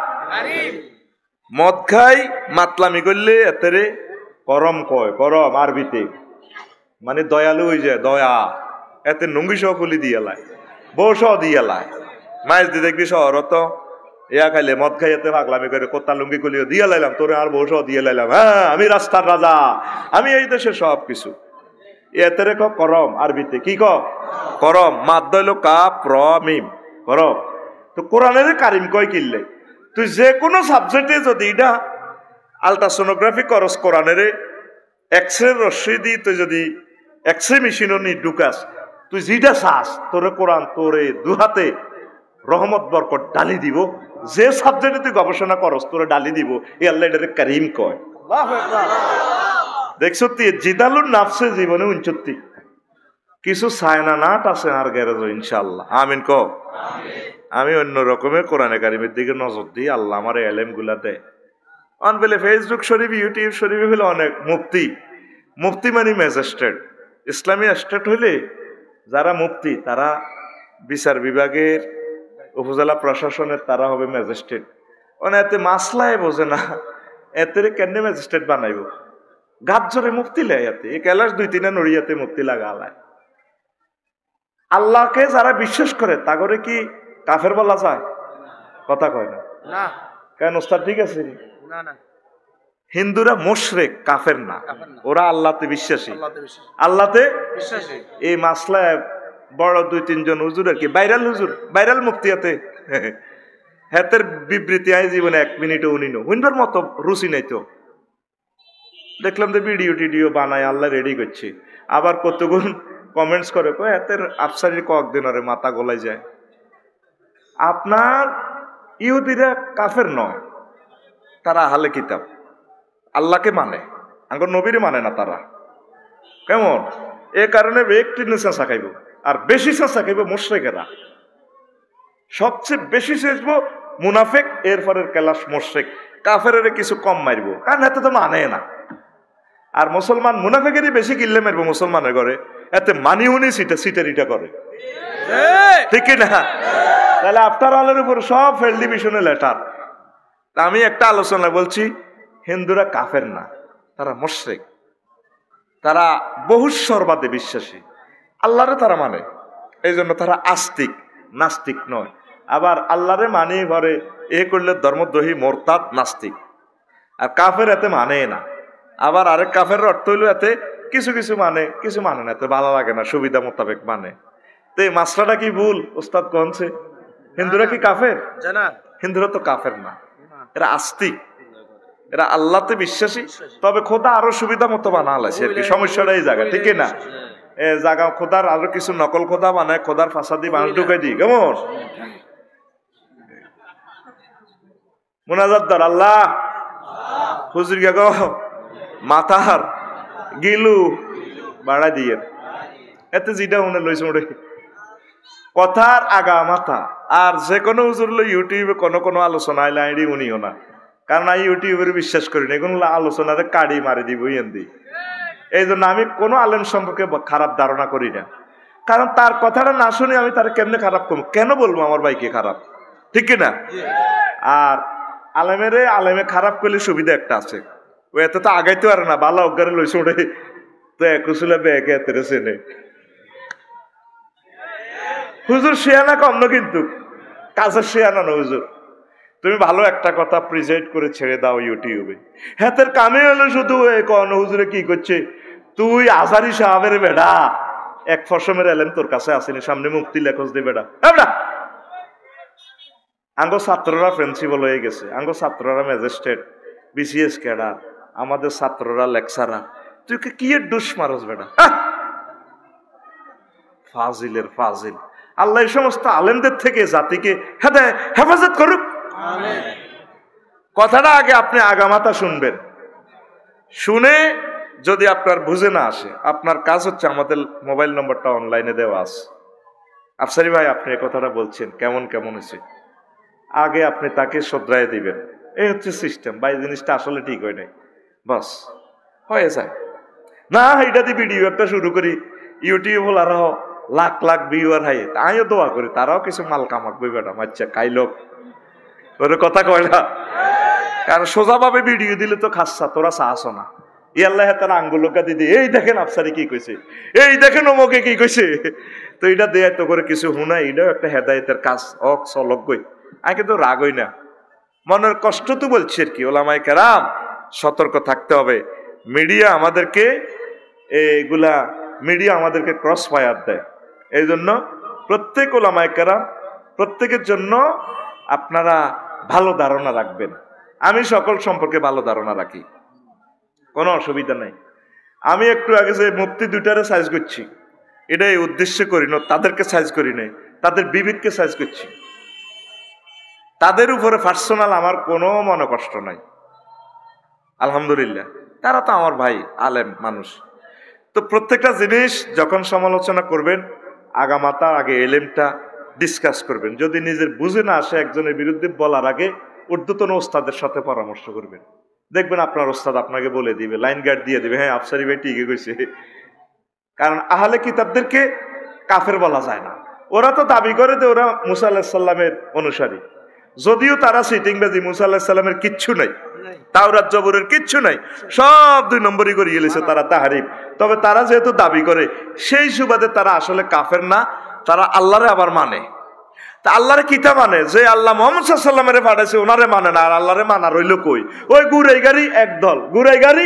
মদ খাই মাতলামি করলে এতেরে করম কয়, করম আরবিতে মানে দয়ালু হয়ে যায়, দয়া। এতে নুঙ্গি সহ খুলি দিয়ে লাই, বউ সহ দিয়ে লাই, মাছ দিয়ে দেখবি শহরত ইয়া খাইলে মদ খাই এতে পাগলামি করে কোত্তা লুঙ্গি খুলিও দিয়ে লাইলাম, তোরে আর বউ সহ দিয়ে লাইলাম, হ্যাঁ আমি রাস্তার রাজা, আমি এই দেশের সব কিছু। এতেরে ক করম আরবিতে, কি ক করম, মাদ্দ হইল কাপ র মিম, করম। তো কোরআনের কারিম কয় কিনলে তুই যে কোনো সাবজেক্টে যদি এটা আলট্রাসোনোগ্রাফি করস, কোরআনের এক্সরে রশ্মি দি তুই যদি এক্সরে মেশিনও নি ঢুকাস, তুই যেটা চাস তোরে কোরআন তোরে দুহাতে রহমত বরকত ডালি দিব। যে সাবজেক্টে তুই গবেষণা করস তোরে ডালি দিব, এই আল্লাহ এটারে কারিম কয়। দেখছো তুই জিদালুর নাফসে জীবনে 69 কিছু সায়না নাট আছে আর গ্যারেজ, ইনশাল্লাহ আমিন ক। আমি অন্য রকমের কোরআনে কারিমের দিকে নজর দিই, আল্লাহ আমার এলেম গুলা দেয়। অন পেলে ফেসবুক শরীফ ইউটিউব শরীফে হলে অনেক মুফতি, মুফতি মানে ম্যাজিস্ট্রেট। ইসলামী স্টেট হইলে যারা মুফতি তারা বিচার বিভাগের, উপজেলা প্রশাসনের তারা হবে ম্যাজিস্ট্রেট। এতে মাসলায় বোঝে না, এতে কেন ম্যাজিস্ট্রেট বানাইব? গাছ জোরে মুক্তি লেয় এতে, এই কেলাস 2-3 নড়িয়াতে মুক্তি লাগালায়। আল্লাহকে যারা বিশ্বাস করে তা করে কি কাফের বলা যায়? কথা কয় না কেন ওস্তাদ? ঠিক আছে, হিন্দুরা মুশরিক, কাফের না, ওরা আল্লাহতে বিশ্বাসী, আল্লাহতে বিশ্বাসী। এই মাসলায় বড় 2-3 জন হুজুর আর কি ভাইরাল হুজুর, ভাইরাল মুফতিয়াতে হাতের বিবৃতি আই জীবনে 1 মিনিটও উনিনো হুইনবার মতো রুচি নাই তো। দেখলাম যে ভিডিও টিডিও বানায় আল্লাহ রেডি করছে, আবার কতগুণ কমেন্টস করে কয় হাতের আফসারির কয়েকদিন আরে মাথা গলাই যায়। আপনার ইহুদিরা কাফের নয়, তারা আহলে কিতাব, আল্লাহকে মানে, আঙ্গর নবীরে মানে না তারা। কেমন? এ কারণে একটি চেঁচা খাইব, আর বেশি চেঁচা খাইব মুশরিকেরা। সবচেয়ে বেশি চেঁচবো মুনাফিক, এরপরের কেলাস মুশরিক, কাফেরের কিছু কম মারব, কারণ এত তো মানে না। আর মুসলমান মুনাফিকেরই বেশি কিল্লে মারবো মুসলমানের ঘরে, এতে মানি উনি সিটারিটা করে, ঠিক না? তাহলে আফটার অলের উপর সব ফেল ডিভিশনে লেটার। আমি একটা আলোচনা বলছি, হিন্দুরা কাফের না, তারা মুশরিক, তারা বহুশ্বরবাদে বিশ্বাসী, আল্লাহরে তারা মানে, এই জন্য তারা আস্তিক, নাস্তিক নয়। আবার আল্লাহরে মানে ঘরে এ করলে ধর্মদ্রোহী, মোরতাদ, নাস্তিক। আর কাফের এতে মানে না। আবার আরেক কাফের অর্থ হইল এতে কিছু কিছু মানে, কিছু মানে না, এতে ভালো লাগে না, সুবিধা মোতাবেক মানে। তো এই মাসলাটা কি ভুল ওস্তাদ কনছে? হিন্দুরা কি কাফের? হিন্দুরা তো কাফের না, এরা আস্তিক, এরা আল্লাহতে বিশ্বাসী, তবে খোদা আরো সুবিধা মতো বানা হলাছে আর কি। সমস্যাটা এই জায়গা, ঠিক না? জায়গা খোদার আরো কিছু নকল খোদা বানায়, খোদার ফাঁসাদি মানুষ ঢুকাই দিই। কেমন মুনাজাত দর আল্লাহ হুজুর গো মাথার গিলু বাড়া দিয়ে, এতে যেটা মনে লইছে ওরে কথার আগা মাথা। আর যে কোনো হুজুর ইউটিউবে কোনো আলোচনা আইলে আইডি উনিও না, কারণ আমি ইউটিউবের বিশ্বাস করি না, এগুলো আলোচনারে কাড়ি মারি দিব ইন্দি। এই জন্য আমি কোনো আলেম সম্পর্কে খারাপ ধারণা করি না, কারণ তার কথাটা না শুনে আমি তার কেমনে খারাপ করবো? কেন বলবো আমার ভাইকে খারাপ, ঠিক না? আর আলেমে খারাপ করলে সুবিধা একটা আছে, ও এত তো আগাইতে পারে না, বালা অজ্ঞারে লইছে ওরে তো একুশলে বেঁকে এতে চেনে। হুজুর শেয়ানা কম না, কিন্তু কাজের শেয়ানা না হুজুর। তুমি ভালো একটা কথা প্রেজেন্ট করে ছেড়ে দাও ইউটিউবে, হাতের কামে হলো শুধু কন হুজুরে কি করছে, তুই আজারি সাহাবের বেড়া, 1 ফসমের এলেম তোর কাছে আসেনি, সামনে মুক্তি লেখস দে বেড়া। আঙ্গ ছাত্ররা প্রিন্সিপাল হয়ে গেছে, আঙ্গ ছাত্ররা ম্যাজিস্ট্রেট, বিসিএস ক্যাডার, আমাদের ছাত্ররা লেকচারার, তুই কি এর ডুস মারস বেড়া? ফাজিলের ফাজিল। আল্লাহ এই সমস্ত আলেমদের থেকে জাতিকে হেফাজত করুক। কথাটা আগে আপনি আগামাতা শুনবেন, শুনে যদি আপনার বুঝে না আসে, আপনার কাজ হচ্ছে আমাদের মোবাইল নম্বরটা অনলাইনে দেওয়া আছে। আফসারি ভাই আপনি এই কথাটা বলছেন, কেমন কেমন হয়েছে, আগে আপনি তাকে শোধরায় দিবেন। এই হচ্ছে সিস্টেম ভাই, জিনিসটা আসলে ঠিক হয় নাই, বাস হয়ে যায় না। এটা দিয়ে ভিডিও একটা শুরু করি, ইউটিউব আরো লাখ লাখ ভিউয়ার হাই, আমিও দোয়া করি তারাও কিছু মাল কামাক বই বেটা মাচ্ছা কাইলোক ওর কথা কয় না। কারণ সোজাভাবে ভিডিও দিলে তো খাসা, তোরা চাস না। ইয়াল্লাহ তারা আঙ্গুলকা দিদি, এই দেখেন আফসারি কি কইছে, এই দেখেন অমুকে কি কইছে, তো এটা দেয় তো করে কিছু হুনাই, এটাও একটা হেদায়েতের কাজ। চলক গই আগে তো রাগ হই না, মনের কষ্ট তো বলছি আর কি। ওলামায়ে কেরাম সতর্ক থাকতে হবে। মিডিয়া আমাদেরকে মিডিয়া আমাদেরকে ক্রস ফায়ার দেয়। এই জন্য প্রত্যেক ওলামায়ে কেরাম প্রত্যেকের জন্য আপনারা ভালো ধারণা রাখবেন। আমি সকল সম্পর্কে ভালো ধারণা রাখি, কোনো অসুবিধা নাই। আমি একটু আগে যে মুফতি 2টারে সাইজ করছি, এটা এই উদ্দেশ্যে করি না, তাদেরকে সাইজ করি নাই, তাদের বিবেককে সাইজ করছি। তাদের উপরে পার্সোনাল আমার কোনো মনে কষ্ট নাই, আলহামদুলিল্লাহ। তারা তো আমার ভাই, আলেম মানুষ। তো প্রত্যেকটা জিনিস যখন সমালোচনা করবেন, আগামাতা আগে এলেমটা ডিসকাস করবেন। যদি নিজের বুঝে না আসে একজনের বিরুদ্ধে বলার আগে ঊর্ধ্বতন ওস্তাদের সাথে পরামর্শ করবেন। দেখবেন আপনার ওস্তাদ আপনাকে বলে দিবে, লাইন গার্ড দিয়ে দিবে, হ্যাঁ আফসারি ভাই ঠিকই কইছে। কারণ আহলে কিতাবদেরকে কাফের বলা যায় না। ওরা তো দাবি করে যে ওরা মুসা আলাইহিস সালামের অনুসারী, যদিও তারা সিটিং বাজি মুসা আলাইহিস সালামের কিচ্ছু নাই, তাওরাত জবরের কিচ্ছু নাই, সব 2 নম্বরই করে গেছে তারা তাহারিফ। তবে তারা যেহেতু দাবি করে, সেই সুবাদে তারা আসলে কাফের না, তারা আল্লাহরে আবার মানে। তা আল্লাহরে কিতা মানে? যে আল্লাহ মুহাম্মদ সাল্লাল্লাহু আলাইহি ওয়াসাল্লামের পাঠাইছে ওনারে মানে না, আর আল্লাহরে মানা রইল কই? ওই গুড়াই গাড়ি একদল, গুড়াই গাড়ি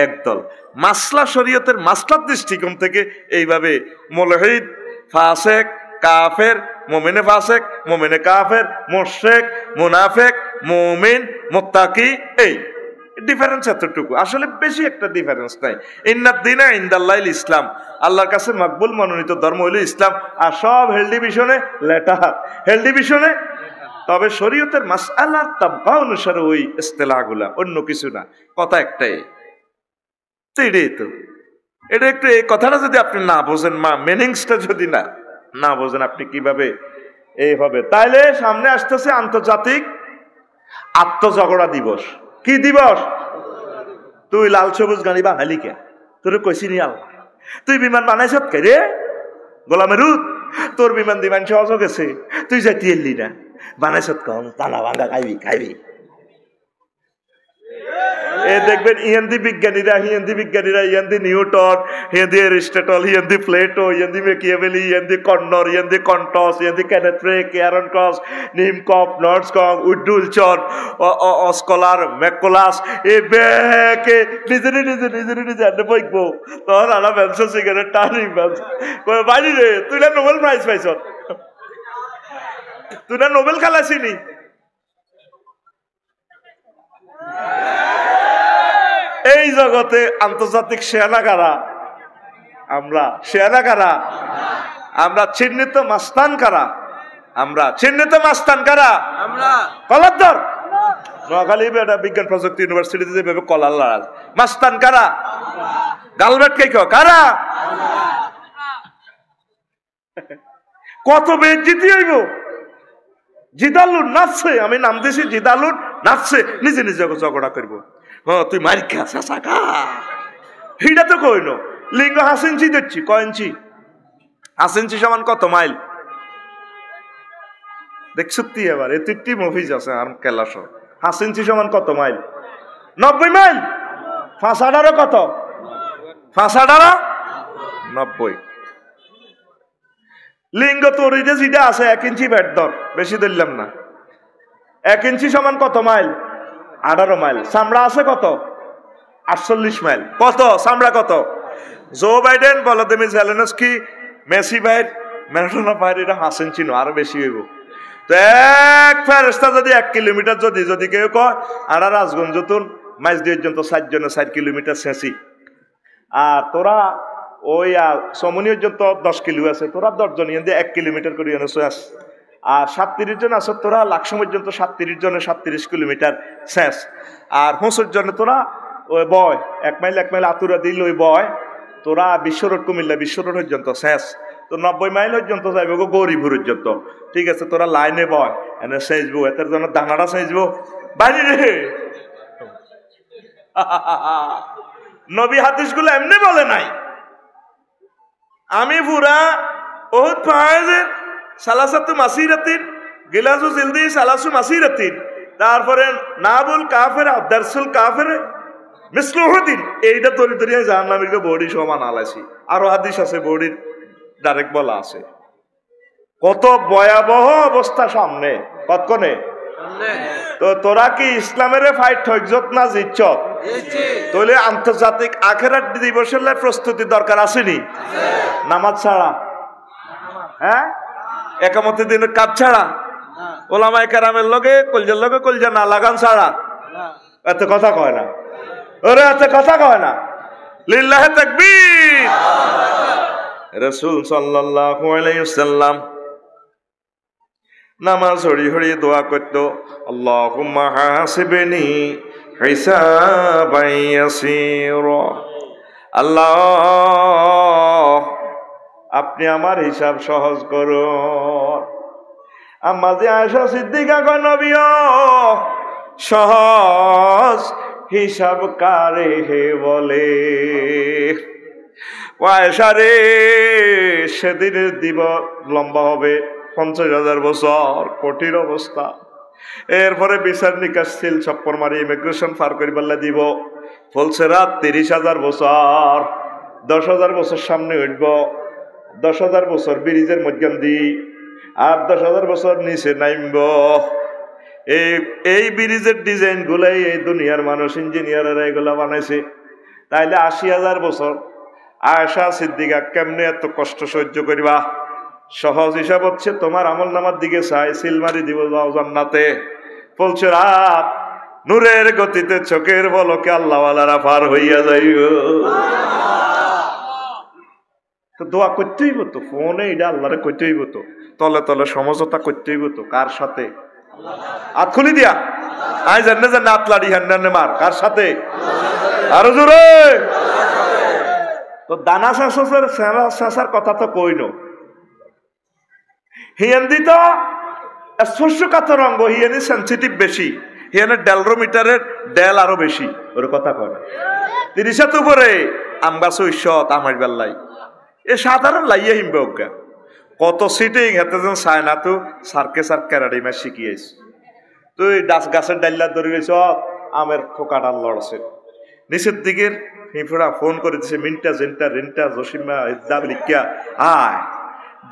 একদল। মাসলা শরীয়তের মাসলার দৃষ্টিকোণ থেকে এইভাবে মুলহিদ, ফাসিক, কাফের, মুমিনে ফাসিক, মুমিনে কাফের, মুশরিক, মুনাফিক, মুমিন, মুত্তাকি, এই ডিফারেন্স এতটুকু, আসলে বেশি একটা ডিফারেন্স নাই। ইন্নাদ দীনা ইনদাল্লাহিল ইসলাম, আল্লাহর কাছে মকবুল মনোনীত ধর্ম হইল ইসলাম। আর সব হেল ডিভিশনে লেটার, হেল ডিভিশনে। তবে শরীয়তের মাসআলার তাবকা অনুসারে ওই ইস্তিলাহগুলা, অন্য কিছু না, কথা একটাই। তো এটাই তো, এটা একটু এই কথাটা যদি আপনি না বোঝেন, মিনিংসটা যদি না বোঝেন, আপনি কিভাবে এই হবে? তাইলে সামনে আসতেছে আন্তর্জাতিক আত্মঝগড়া দিবস। কি দিবস? তুই লাল সবুজ গাড়ি বানালি কে? তোর কইছি নি আল্লাহ? তুই বিমান বানাইছ কে রে গোলামেরুদ? তোর বিমান দিমান সহজ গেছে, তুই যাইতে এলি না, বানাইছ কম তালা ভাঙ্গা খাইবি। এ দেখবেন ইহেন্দি বিজ্ঞানীরা, ইহেন্দি নিউটন, ইহেন্দি এরিস্টটল, ইহেন্দি প্লেটো, ইহেন্দি মেকিয়াভেলি, ইহেন্দি কর্নর, ইহেন্দি কন্টস, ইহেন্দি কেনেথ রে, কেয়ারন ক্রস, নিমকপ, নর্ডসকং, উডুলচন, অস্কলার, ম্যাকোলাস, এ ব্যাকে নিজে আনতে বইকবো। তখন আনা ব্যবসা সিগারেট টানি বাড়ি রে, তুই না নোবেল প্রাইজ পাইছ, তুই না নোবেল খেলাছিনি। এই জগতে আন্তর্জাতিক শেয়ানাগারা আমরা চিহ্নিত মাস্তান কারা কলার নোয়াখালী বিজ্ঞান প্রযুক্তি ইউনিভার্সিটিতে যেভাবে কলার লড়াজ মাস্তান কারা, গালবেট কে কারা, কত বেজ্জিতি হইব। জিদালুন নাচছে, আমি নাম দিয়েছি জিদালুন নাচছে, নিজে ঝগড়া করবো। তুই মার খা চাচা খা, হিটা তো কইল লিঙ্গ 5 ইঞ্চি দিচ্ছি, কয় ইঞ্চি? 5 ইঞ্চি সমান কত মাইল? দেখ সত্যি এবার এতটি মুভিজ আছে আর কেলাস। 5 ইঞ্চি সমান কত মাইল? 90 মাইল। 5 কত? 5 90। লিঙ্গ তোর যেটা আছে 1 ইঞ্চি ব্যাট ধর, বেশি ধরলাম না। 1 ইঞ্চি সমান কত মাইল? 18 মাইল। চামড়া আছে কত? 48 মাইল। কত চামড়া? কত? Joe Biden, Volodymyr Zelensky, Messi ভাইয়ের, ম্যারাডোনা ভাইয়ের এটা 5 ইঞ্চি নয়, আরো বেশি হইব। তো এক ফেরেশতা যদি 1 কিলোমিটার যদি কেউ কয়, আর রাজগঞ্জ তুন মাইজ দিয়ে পর্যন্ত 4 জনে 4 কিলোমিটার শেষি, আর তোরা ওই সমনি পর্যন্ত 10 কিলো আছে, তোরা 10 জন ইয়ে 1 কিলোমিটার করে এনেছো আস। আর 37 জন আছো তোরা লাকসম পর্যন্ত 37 জনে 37 কিলোমিটার শেষ। আর 65 জনে তোরা ওই বয় 1 মাইল আতুরা দিল ওই বয়, তোরা বিশ্ব রোড কুমিল্লা বিশ্ব রোড পর্যন্ত শেষ। তো 90 মাইল পর্যন্ত যাইব গো গৌরীপুর পর্যন্ত। ঠিক আছে, তোরা লাইনে বয় এনে সেজবো, এটার জন্য দানাটা সেজবো বাইরে রে। নবী হাদিসগুলো এমনি বলে নাই। আমি পুরা বহুত পাহাড়ের সালাসাতু মাসিরাতিন, গিলাসু জিলদি সালাসু মাসিরাতিন, তারপরে নাবুল কাফের আদারসুল কাফের মিসলুহুদ্দিন, এইটা তরি তরি জাহান্নামীকে বডি সমান আলাইছি। আরো হাদিস আছে বডির ডাইরেক্ট বলা আছে। কত ভয়াবহ অবস্থা সামনে, কতক্ষণে। তো তোরা কি ইসলামের ফাইট হইজত না জিতছত? তাহলে আন্তর্জাতিক আখিরাত দিবসের প্রস্তুতি দরকার আসেনি? নামাজ ছাড়া, হ্যাঁ, একামতের দিনের কাজ ছাড়া, ওলামায়ে কেরামের লগে কলজা না লাগান ছাড়া এত কথা কয় না। ওরে এত কথা কয় না। লিল্লাহে তাকবীর। রাসূল সাল্লাল্লাহু আলাইহি ওয়াসাল্লাম নামাজ হরি দোয়া করতো, আল্লাহুম্মা হাসিবনি হিসাবান ইয়াসীরা। আল্লাহ আপনি আমার হিসাব সহজ করুন। আম্মা যে আয়েশা সিদ্দিকা কয়, নবী সহজ হিসাব কারে হে বলে। আয়েশা রে, সেদিনের দিব লম্বা হবে 50,000 বছর, কঠিন অবস্থা। এরপরে বিচার নিকাশ সিল চপ্পর মারি ইমিগ্রেশন পার করি বললে দিব বলছে রাত 30,000 বছর 10,000 বছর সামনে উঠব 10,000 বছর ব্রিজের মধ্যে দি আর 10,000 বছর নিচে নামব এই ব্রিজের ডিজাইন গুলাই এই দুনিয়ার মানুষ ইঞ্জিনিয়াররা এগুলা বানাইছে তাইলে 80,000 বছর আয়েশা সিদ্দিকা কেমনে এত কষ্ট সহ্য করিবা সহজ হিসাব হচ্ছে তোমার আমল নামার দিকে চাই সিলমারি দিব যাও জান্নাতে বলছে রাত নূরের গতিতে চোখের বলকে আল্লাহওয়ালারা পার হইয়া যাইব তো দোয়া করতে হইব তো ফোনে এটা আল্লাহরে করতে হইব তো তলে তলে সমঝোতা করতে হইব তো কার সাথে হাত খুলি দিয়া আই জানে জানে আতলাড়ি হান্নানে মার কার সাথে আরো জোরে তো দানা শাসার কথা তো কইনো হিয়ান্দি তো স্পর্শকাতর অঙ্গ হিয়ানি সেন্সিটিভ বেশি হিয়ানের ডেলরোমিটারের ডেল আরো বেশি ওর কথা কয় 30 উপরে আমগাছ ঈশ্বত আমার বেল্লাই এ সাধারণ লাইয়া হিমবে অজ্ঞা কত সিটিং হেতে যেন চায় না তো সার্কে সার ক্যারাডি মাছ শিখিয়েছ তুই ডাস গাছের ডাল্লা ধরে গেছ আমের খোকাটা লড়ছে নিচের দিকের হিফড়া ফোন করে দিছে মিন্টা জেন্টা রেন্টা জসিমা ইদ্দাবলিকা আয়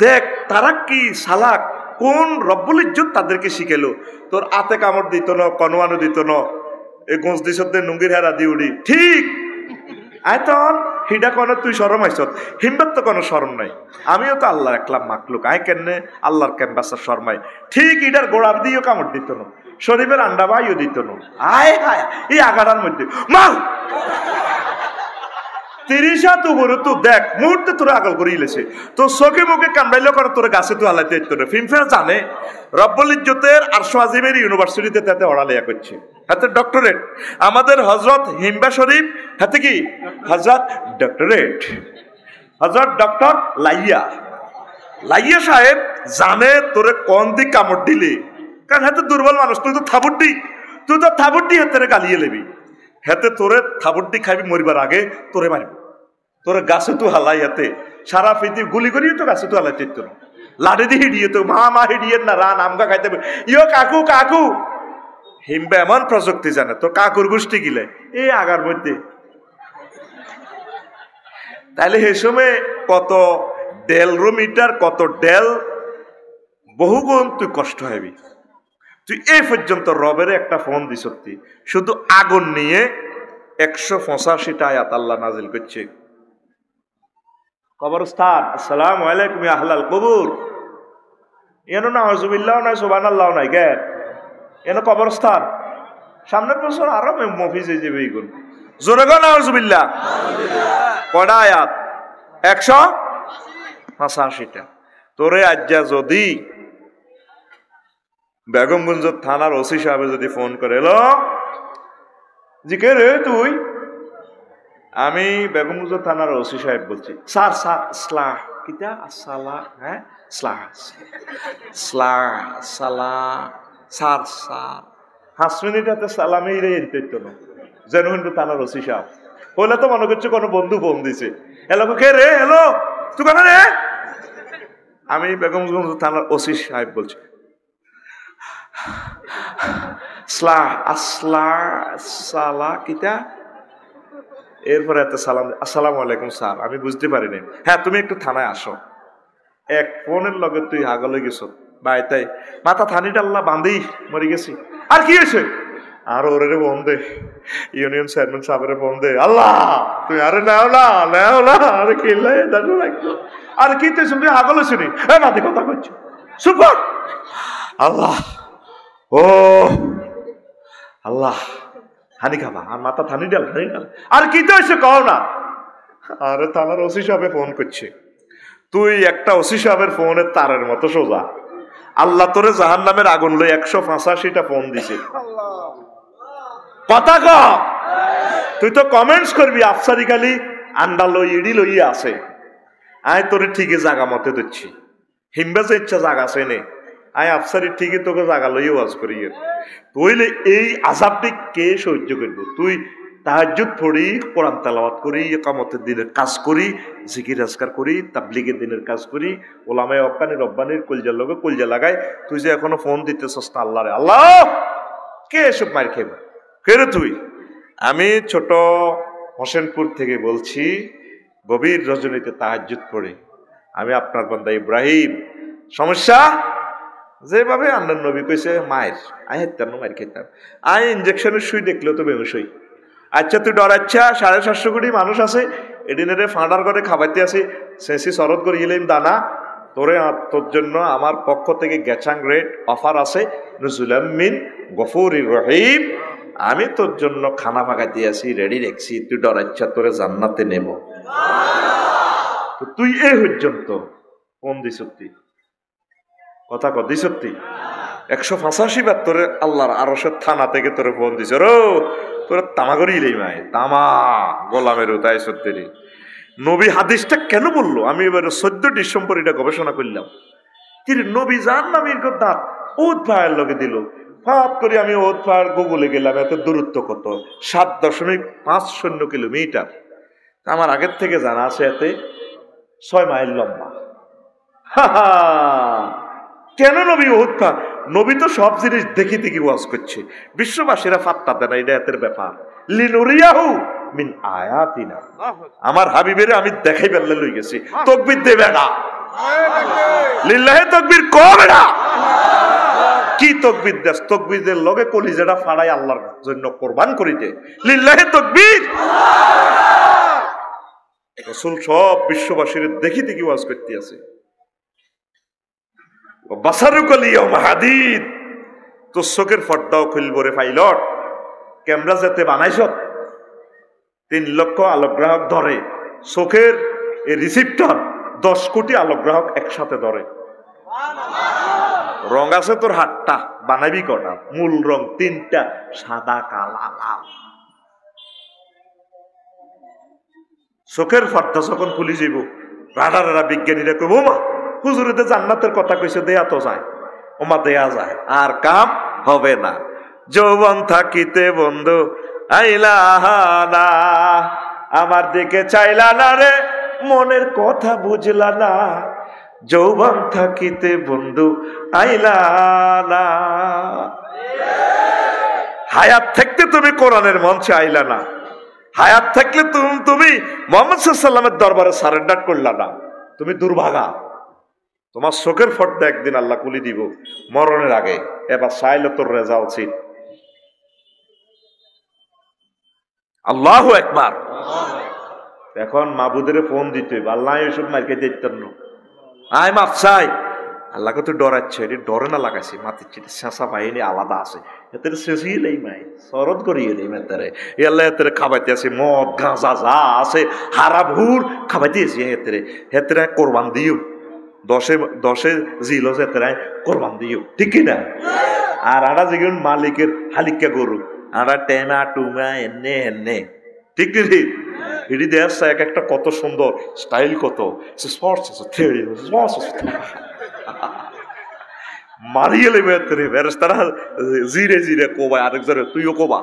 দেখ তারা কি সালাক কোন রব্বুল ইজ্জত তাদেরকে শিখেলো তোর আতে কামড় দিত না কনওয়ানো দিত না এই গোঁজ দিছত নুঙ্গির হেরা দি উড়ি ঠিক আয়তন হিডা কোনো তুই শরম আইস হিমবার তো কোনো শরম নাই আমিও তো আল্লাহর একলাম মাকলুক আয় কেনে আল্লাহর ক্যাম্পাসের শর্মাই ঠিক ইডার গোড়া দিয়েও কামড় দিত না শরীফের আন্ডা বাইও দিত না আয় হায় এই আগাড়ার মধ্যে মাল 30 উপরে তো দেখ মুহূর্তে তোরা আগল করে ইলেছে তো চোখে মুখে কামড়াইলে করে তোর গাছে তো হালাইতে তোরে ফিল্মফেয়ার জানে রব্বুল ইজ্জতের আরশো আজিমের ইউনিভার্সিটিতে তাতে অড়ালেয়া করছে হাতে ডক্টরেট আমাদের হযরত হিম্বা শরীফ হাতে কি হযরত ডক্টরেট হযরত ডক্টর লাইয়া সাহেব জানে তোরে কোন দিক কামড় দিলে কারণ হাতে দুর্বল মানুষ তুই তো থাবুড্ডি হাতে গালিয়ে লেবি হেতে তোরে থাবুড্ডি খাবি মরিবার আগে তোরে মারিব তোরে গাছে তো হালাই হাতে সারা পৃথিবী গুলি করিয়ে তো গাছে তো হালাই চিত্ত না লাঠি দিয়ে হিডিয়ে তো মা হিডিয়ে না রান আমগা খাইতে ইয়ো কাকু হিমবে এমন প্রযুক্তি জানে তোর কাকুর গোষ্ঠী গিলে এই আগার মধ্যে তাহলে সে সময় কত ডেলরোমিটার কত ডেল বহুগুণ তুই কষ্ট হবি তুই এই পর্যন্ত রবের একটা ফোন দিস শুধু আগুন নিয়ে 185টা আয়াত আল্লাহ নাজিল করছে কবরস্থান আসসালামু আলাইকুম ইয়া আহলাল কবুর এনো না আউযুবিল্লাহ না সুবহানাল্লাহ নাই কে এনো কবরস্থান সামনের বছর আরো মফিজ হয়ে যাবে এইগুলো জোরে গো নাউযুবিল্লাহ কয়টা আয়াত 185টা তোরে আজ্জা যদি বেগমগঞ্জ থানার ওসি সাহেব যদি ফোন করে এলো জি কে রে তুই আমি বেগমগঞ্জ থানার ওসি সাহেব বলছি স্যার স্লাহ কিটা সালা হ্যাঁ স্লাহ সালা স্যার 5 মিনিটাতে সালামেই রে এনতে না যেন কিন্তু থানার ওসি সাহেব বলে তো মনে করছে কোনো বন্ধু ফোন দিছে হ্যালো কে রে হ্যালো তুই কেন রে আমি বেগমগঞ্জ থানার ওসি সাহেব বলছি এরপরে আসসালামু আলাইকুম স্যার আমি বুঝতে পারিনি হ্যাঁ তুমি একটু থানায় আসো এক ফোনের লগে তুই হাগলে গেছ ভাই তাই মাথা থানি ডাল্লা বাঁধি মরে গেছি আর কি হয়েছে আর ওরে বন্ধে ইউনিয়ন চেয়ারম্যান সাহেবের বন্ধে আল্লাহ তুই আরে নাও না আরে কিনলে আর কি তুই হাগল শুনি মাথে কথা করছো সুপার আল্লাহ ও আল্লাহ হানি খাবা আর মাথা থানি ডাল আর কি তো এসে কও না আরে থানার ওসি সাহেব ফোন করছে তুই একটা ওসি সাহেবের ফোনের তারের মতো সোজা আল্লাহ তোরে জাহান্নামের আগুন লই 185টা ফোন দিছে কথা ক তুই তো কমেন্টস করবি আফসারি খালি আন্ডা লই ইডি লই আছে আয় তোরে ঠিকই জাগা মতে দিচ্ছি হিমবে যে ইচ্ছা জাগা আছে নে আয় আফসারি ঠিকই তোকে জাগা লইয়ে ওয়াজ করি তুইলে এই আযাবটি কে সহ্য করব তুই তাহাজ্জুদ পড়ি, কোরআন তেলাওয়াত করি, ইকামতের দিনের কাজ করি, জিকির আজকার করি, তাবলীগের দিনের কাজ করি, ওলামায়ে হক্কানি রব্বানির কলজার লগে কলজা লাগাই। তুই যে এখনো ফোন দিতেছস না আল্লাহরে, আল্লাহ কে এসব মার খেবা, কে রে তুই? আমি ছোট হোসেনপুর থেকে বলছি, গভীর রজনীতে তাহাজ্জুদ পড়ে আমি আপনার বান্দা ইব্রাহিম। সমস্যা যেভাবে আন্নার নবী কইছে মায়ের, আই হেতাম না মায়ের খেতাম, আই ইঞ্জেকশনের সুই দেখলেও তো বেহুশ হই। আচ্ছা তুই ডরাচ্ছা, 750 কোটি মানুষ আছে, এডিনেরে ফাঁডার করে খাবাইতে আছে, সেসি শরৎ করে গেলেন দানা তোরে, তোর জন্য আমার পক্ষ থেকে গ্যাচাং রেট অফার আছে, নুজুলাম মিন গফুরির রহিম। আমি তোর জন্য খানা পাকাইতে আছি, রেডি রেখছি, তুই ডরাচ্ছা তোরে জান্নাতে নেব। তো তুই এই পর্যন্ত ফোন দিস, সত্যি কথা কদি সত্যি 185 বার তোরে আল্লাহর আরশের থানা থেকে তোরে ফোন দিছ, রো তোরে তামা করিলেই মায় তামা গোলামের তাই সত্যি। নবী হাদিসটা কেন বললো? আমি এবার 14 ডিসেম্বর এটা গবেষণা করলাম। তিনি নবী জান নামের কথা ওদ ভাইয়ের লগে দিল, ফাঁপ করে আমি ওদ ভাইয়ের গুগলে গেলাম, এত দূরত্ব কত, 7.50 কিলোমিটার। আমার আগের থেকে জানা আছে এতে 6 মাইল লম্বা। কেন নবী ওহুদ পাহাড়? নবী তো সব জিনিস দেখি দেখি ওয়াজ করছে, বিশ্ববাসীরা ফাত্তা দেয় না, এটা এতের ব্যাপার। লিনুরিয়াহু মিন আয়াতিনা, আমার হাবিবের আমি দেখাই বেল্লে লই গেছি। তাকবীর দেবে না, লিল্লাহি তাকবীর করবে না। কি তাকবীর দেস? তাকবীরের লগে কলিজাটা ফাড়াই আল্লাহর জন্য কুরবান করিতে, লিল্লাহি তাকবীর। রাসূল সব বিশ্ববাসীর দেখি দেখি ওয়াজ করতে আছে। বাসারুকাল ইয়াউমা হাদিদ, তোর চোখের পর্দাও খুলব রে পাইলট। ক্যামেরা যাতে বানাইছ 3 লক্ষ আলোকগ্রাহক ধরে, চোখের এই রিসিপ্টর 10 কোটি আলোকগ্রাহক একসাথে ধরে। রং আছে তোর হাতটা, বানাবি কটা? মূল রং 3টা, সাদা কালা লাল। চোখের পর্দা যখন খুলি যাইব, রাডারেরা বিজ্ঞানীরা কইব মা হুজুরেতে জান্নাতের কথা কইছে, দেয়া তো যায়, ওমা দেয়া যায়, আর কাম হবে না। যৌবন থাকিতে বন্ধু আইলা না, আমার দিকে চাইলা না রে, মনের কথা বুঝলা না। যৌবন থাকিতে বন্ধু আইলা না, হায়াত থাকতে তুমি কোরআনের মঞ্চে আইলা না, হায়াত থাকলে তুমি মুহাম্মদ সাল্লাল্লাহু আলাইহি ওয়াসাল্লামের দরবারে সারেন্ডার করলা না, তুমি দুর্ভাগা। তোমার চোখের পর্দা একদিন আল্লাহ খুলে দিব মরণের আগে। এবার চাইলে তোর রেজা উচিত। আল্লাহু আকবার। এখন মাবুদের ফোন দিতে আল্লাহ এসব মার্কে দিতেন না, আয় মাফ চাই। আল্লাহকে তো ডরাচ্ছে, এটি ডরে না লাগাইছে, মাতির চিঠি শেষা বাহিনী আলাদা আছে, এতে শেষই নেই মাই শরৎ করিয়ে নেই মেতারে, আল্লাহ এতে খাবাইতে আছে মদ গাঁজা যা আছে হারা ভুর খাবাইতে আছে, হেতেরে হেতেরে কোরবান দিও, 10 জিল হেতেরে কোরবান দিও, ঠিক কিনা? আর আড়া যেগুলো মালিকের হালিকা গরু, আড়া টেনা টুমা এনে এনে, ঠিক নি? এটি দেশ এক একটা কত সুন্দর স্টাইল, কত মারিয়ে লেবে তারা জিরে জিরে কোবা, আরেকজনে তুইও কোবা,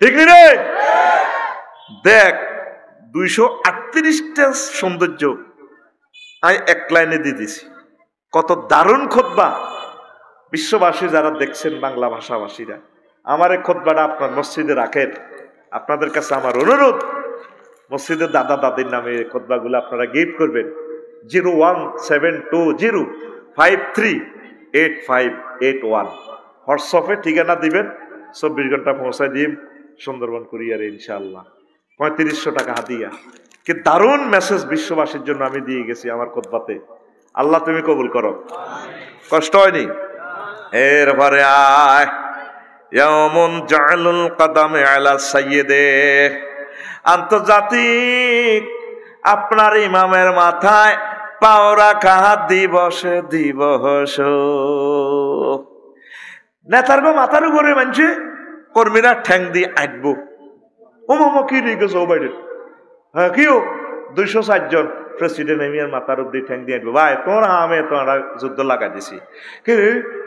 ঠিক নি রে? দেখ 238টা সৌন্দর্য আমি এক লাইনে দিয়ে দিছি। কত দারুণ খুতবা। বিশ্ববাসী যারা দেখছেন, বাংলা ভাষাভাষীরা, আমার এই খুতবাটা আপনার মসজিদে রাখেন। আপনাদের কাছে আমার অনুরোধ, মসজিদের দাদা দাদির নামে খুতবাগুলো আপনারা গিফট করবেন। 01720538581 হোয়াটসঅ্যাপে ঠিকানা দিবেন, 24 ঘন্টা পৌঁছায় দিন সুন্দরবন কুরিয়ারে ইনশাআল্লাহ। 3500 টাকা হাদিয়া। কি দারুণ মেসেজ বিশ্ববাসীর জন্য আমি দিয়ে গেছি আমার খুতবাতে। আল্লাহ তুমি কবুল করো। কষ্ট হয়নি? এরপরে আয় ইয়াউমুন জাআলুল কাদামে আলা সাইয়্যিদে, আন্তর্জাতিক আপনার ইমামের মাথায় পাও রাখা দিবস দিবস। নেতার গো মাথার উপরে মানছে কর্মীরা ঠ্যাং দিয়ে আঁটবো। ও মামা কি রেখে যাও বাইরে? হ্যাঁ কিও 260 জন প্রেসিডেন্ট এমিয়ার মাথার উপর দিয়ে ঠ্যাং দিয়ে আঁটবো। ভাই তোমরা আমি তোমরা যুদ্ধ লাগাই দিছি, কে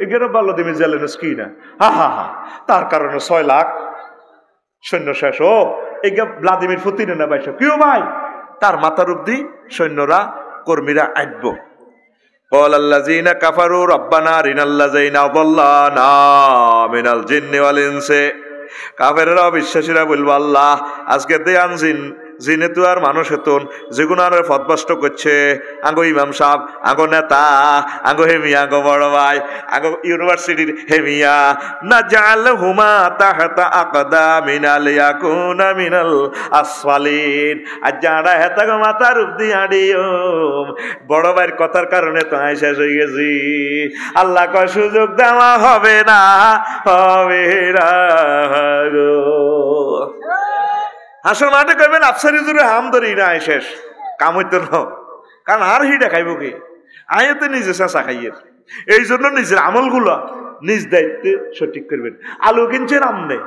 এগারো ভালো দিমি জেলেন কি না? হা হা হা, তার কারণে 6 লাখ সৈন্য শেষ। ও এই ভ্লাদিমির পুতিন না ভাই, কেউ ভাই তার মাথার অব্দি সৈন্যরা কর্মীরা আসব। قال الذين كفروا ربنا أرنا الذين أضلانا من الجن والإنس। কাফেররা বিশ্বাসীরা বলবো, আল্লাহ আজকে দেয়ান জিনে তো আর মানুষ হতন যেগুলো আর পথভ্রষ্ট করছে, আঙ্গো ইমাম সাহেব, আঙ্গো নেতা, আঙ্গো হেমিয়া, আঙ্গো বড় ভাই, আঙ্গো ইউনিভার্সিটির হেমিয়া, না জাল হুমা তাহাতা আকদামিনা লিয়াকুনা মিনাল আসফালিন। আর যারা হেতাগো মাথার উপদি আড়িও, বড় ভাইয়ের কথার কারণে তো আই শেষ হয়ে গেছি। আল্লাহ কয় সুযোগ দেওয়া হবে না, হবে না গো। হাসর মাঠে কইবেন আফসারি জুড়ে হাম ধরি না, আয় শেষ কাম হইতো না, কারণ আর হিটা খাইব কি, আয়তে নিজে চেঁচা খাইয়ের। এই জন্য নিজের আমলগুলো নিজ দায়িত্বে সঠিক করবেন। আলু কিনছেন আমনে,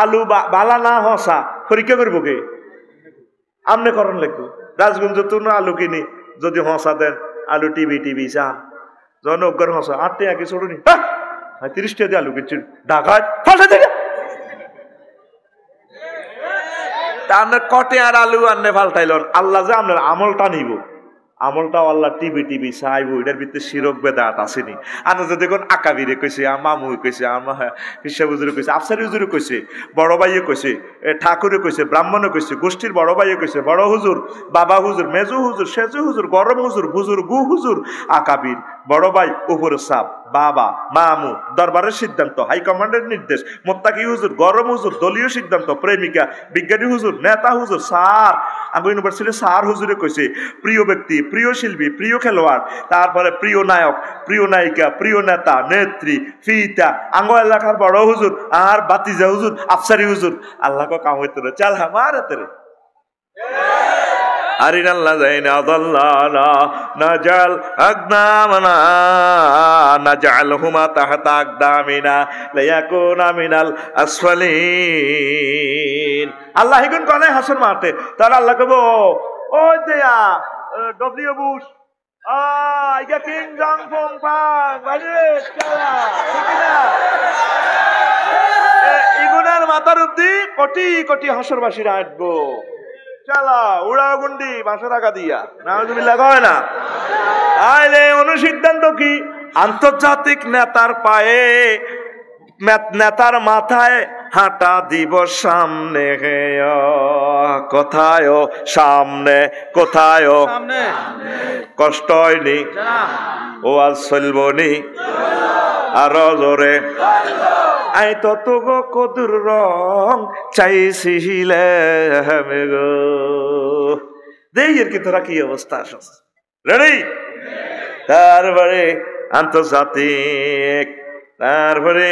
আলু বালা না হসা পরীক্ষা করবো কে? আমনে করণ লাগবো। রাজগঞ্জ তো না আলু কিনি, যদি হসা দেন আলু টিভি চা যখন অজ্ঞান হসা 8 টাকা কি ছোড়নি, 30 টাকা দিয়ে আলু কিনছেন ঢাকায় ফাঁসা থেকে আপনার কটে আর আলু আনলে ফালটাইলন। আল্লাহ যে আপনার আমলটা নিব, আমলটাও আল্লাহ টিভি চাইব, এটার ভিতরে শিরক বেদাত আসেনি। আনা যদি দেখুন আকাবিরে কইছে, মামু কইছে, আমার পিসা হুজুরে কইছে, আফসারি হুজুরে কইছে, বড় ভাইয়ে কইছে, ঠাকুরে কইছে, ব্রাহ্মণে কইছে, গোষ্ঠীর বড় ভাইয়ে কইছে, বড় হুজুর, বাবা হুজুর, মেজু হুজুর, সেজু হুজুর, গরম হুজুর, বুজুর গু হুজুর, আকাবির, বড় ভাই, উপর সাপ, বাবা, মামু, দরবারের সিদ্ধান্ত, হাইকমান্ডের নির্দেশ, মোত্তাকি হুজুর, গরম হুজুর, দলীয় সিদ্ধান্ত, প্রেমিকা, বিজ্ঞানী হুজুর, নেতা হুজুর, স্যার, আঙ্গু ইউনিভার্সিটির স্যার হুজুরে কইছে, প্রিয় ব্যক্তি, প্রিয় শিল্পী, প্রিয় খেলোয়াড়, তারপরে প্রিয় নায়ক, প্রিয় নায়িকা, প্রিয় নেতা, নেত্রী, ফিতা, আঙ্গ এলাকার বড় হুজুর, আর বাতিজা হুজুর, আফসারি হুজুর। আল্লাহ কাম হইতে রে, চাল হামার হাতে আরিনাল্লাযিনা আযাল্লানা নাজাল আকদামানা নাজআলহুমা তাহতা আকদামিনা লিয়াকুনা মিনাল আসফালিন। আল্লাহ হিগুন কোনে হাসর মাঠে, তার আল্লাহ কব, ও দেয়া ডব্লিউ বুশ, আইগা কিং জং ফং পাং বাজে চালা, ঠিক না? ইগুনার মাথার অবধি কোটি কোটি হাসরবাসীরা আসবো। চালা উড়া গুন্ডি বাসা টাকা দিয়া, নাউজুবিল্লাহ কয় না? আইলে অনুসিদ্ধান্ত কি? আন্তর্জাতিক নেতার পায়ে, নেতার মাথায় হাঁটা দিব সামনে, কোথায় সামনে, কোথায় কষ্ট হয়নি, ও আজ চলবনি আরো জোরে, আই তত গো কদুর রং চাইছিলে গো। দেই এর কি তোরা কি অবস্থা আসছ রেডি? তারপরে আন্তর্জাতিক, তারপরে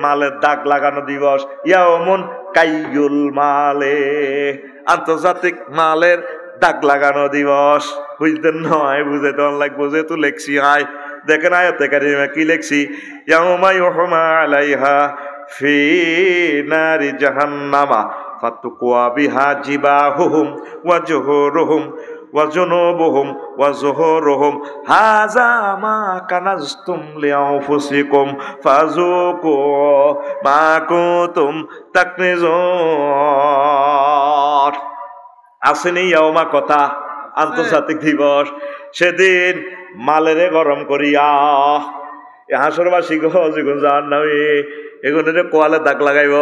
মালের দাগ লাগানো দিবস, ইয়াউমুন কাইয়ুল মালে, আন্তর্জাতিক মালের দাগ লাগানো দিবস। বুঝতেন নয়, বুঝে তখন লাগবো, যেহেতু লেখছি আয় দেখেন আয়াতে কারিমা কি লেখছি, ইয়াউমা ইউহমা আলাইহা ফি নারি জাহান্নামা ফাতুকুয়া বিহা জিবাহুহুম ওয়া জুহুরুহুম ওয়া জুনুবুহুম ওয়া যুহুরুহুম হাযা মা কানাজতুম লিআনফুসিকুম ফাযুকু মা কুনতুম তাকনিজুন। আসেনি ইয়াউমা কথা, আন্তর্জাতিক দিবস, সেদিন মালেরে গরম করিয়া হাসরবাসী গো যেগুন জাহান্নামী এগুনের কোয়ালে দাগ লাগাইব,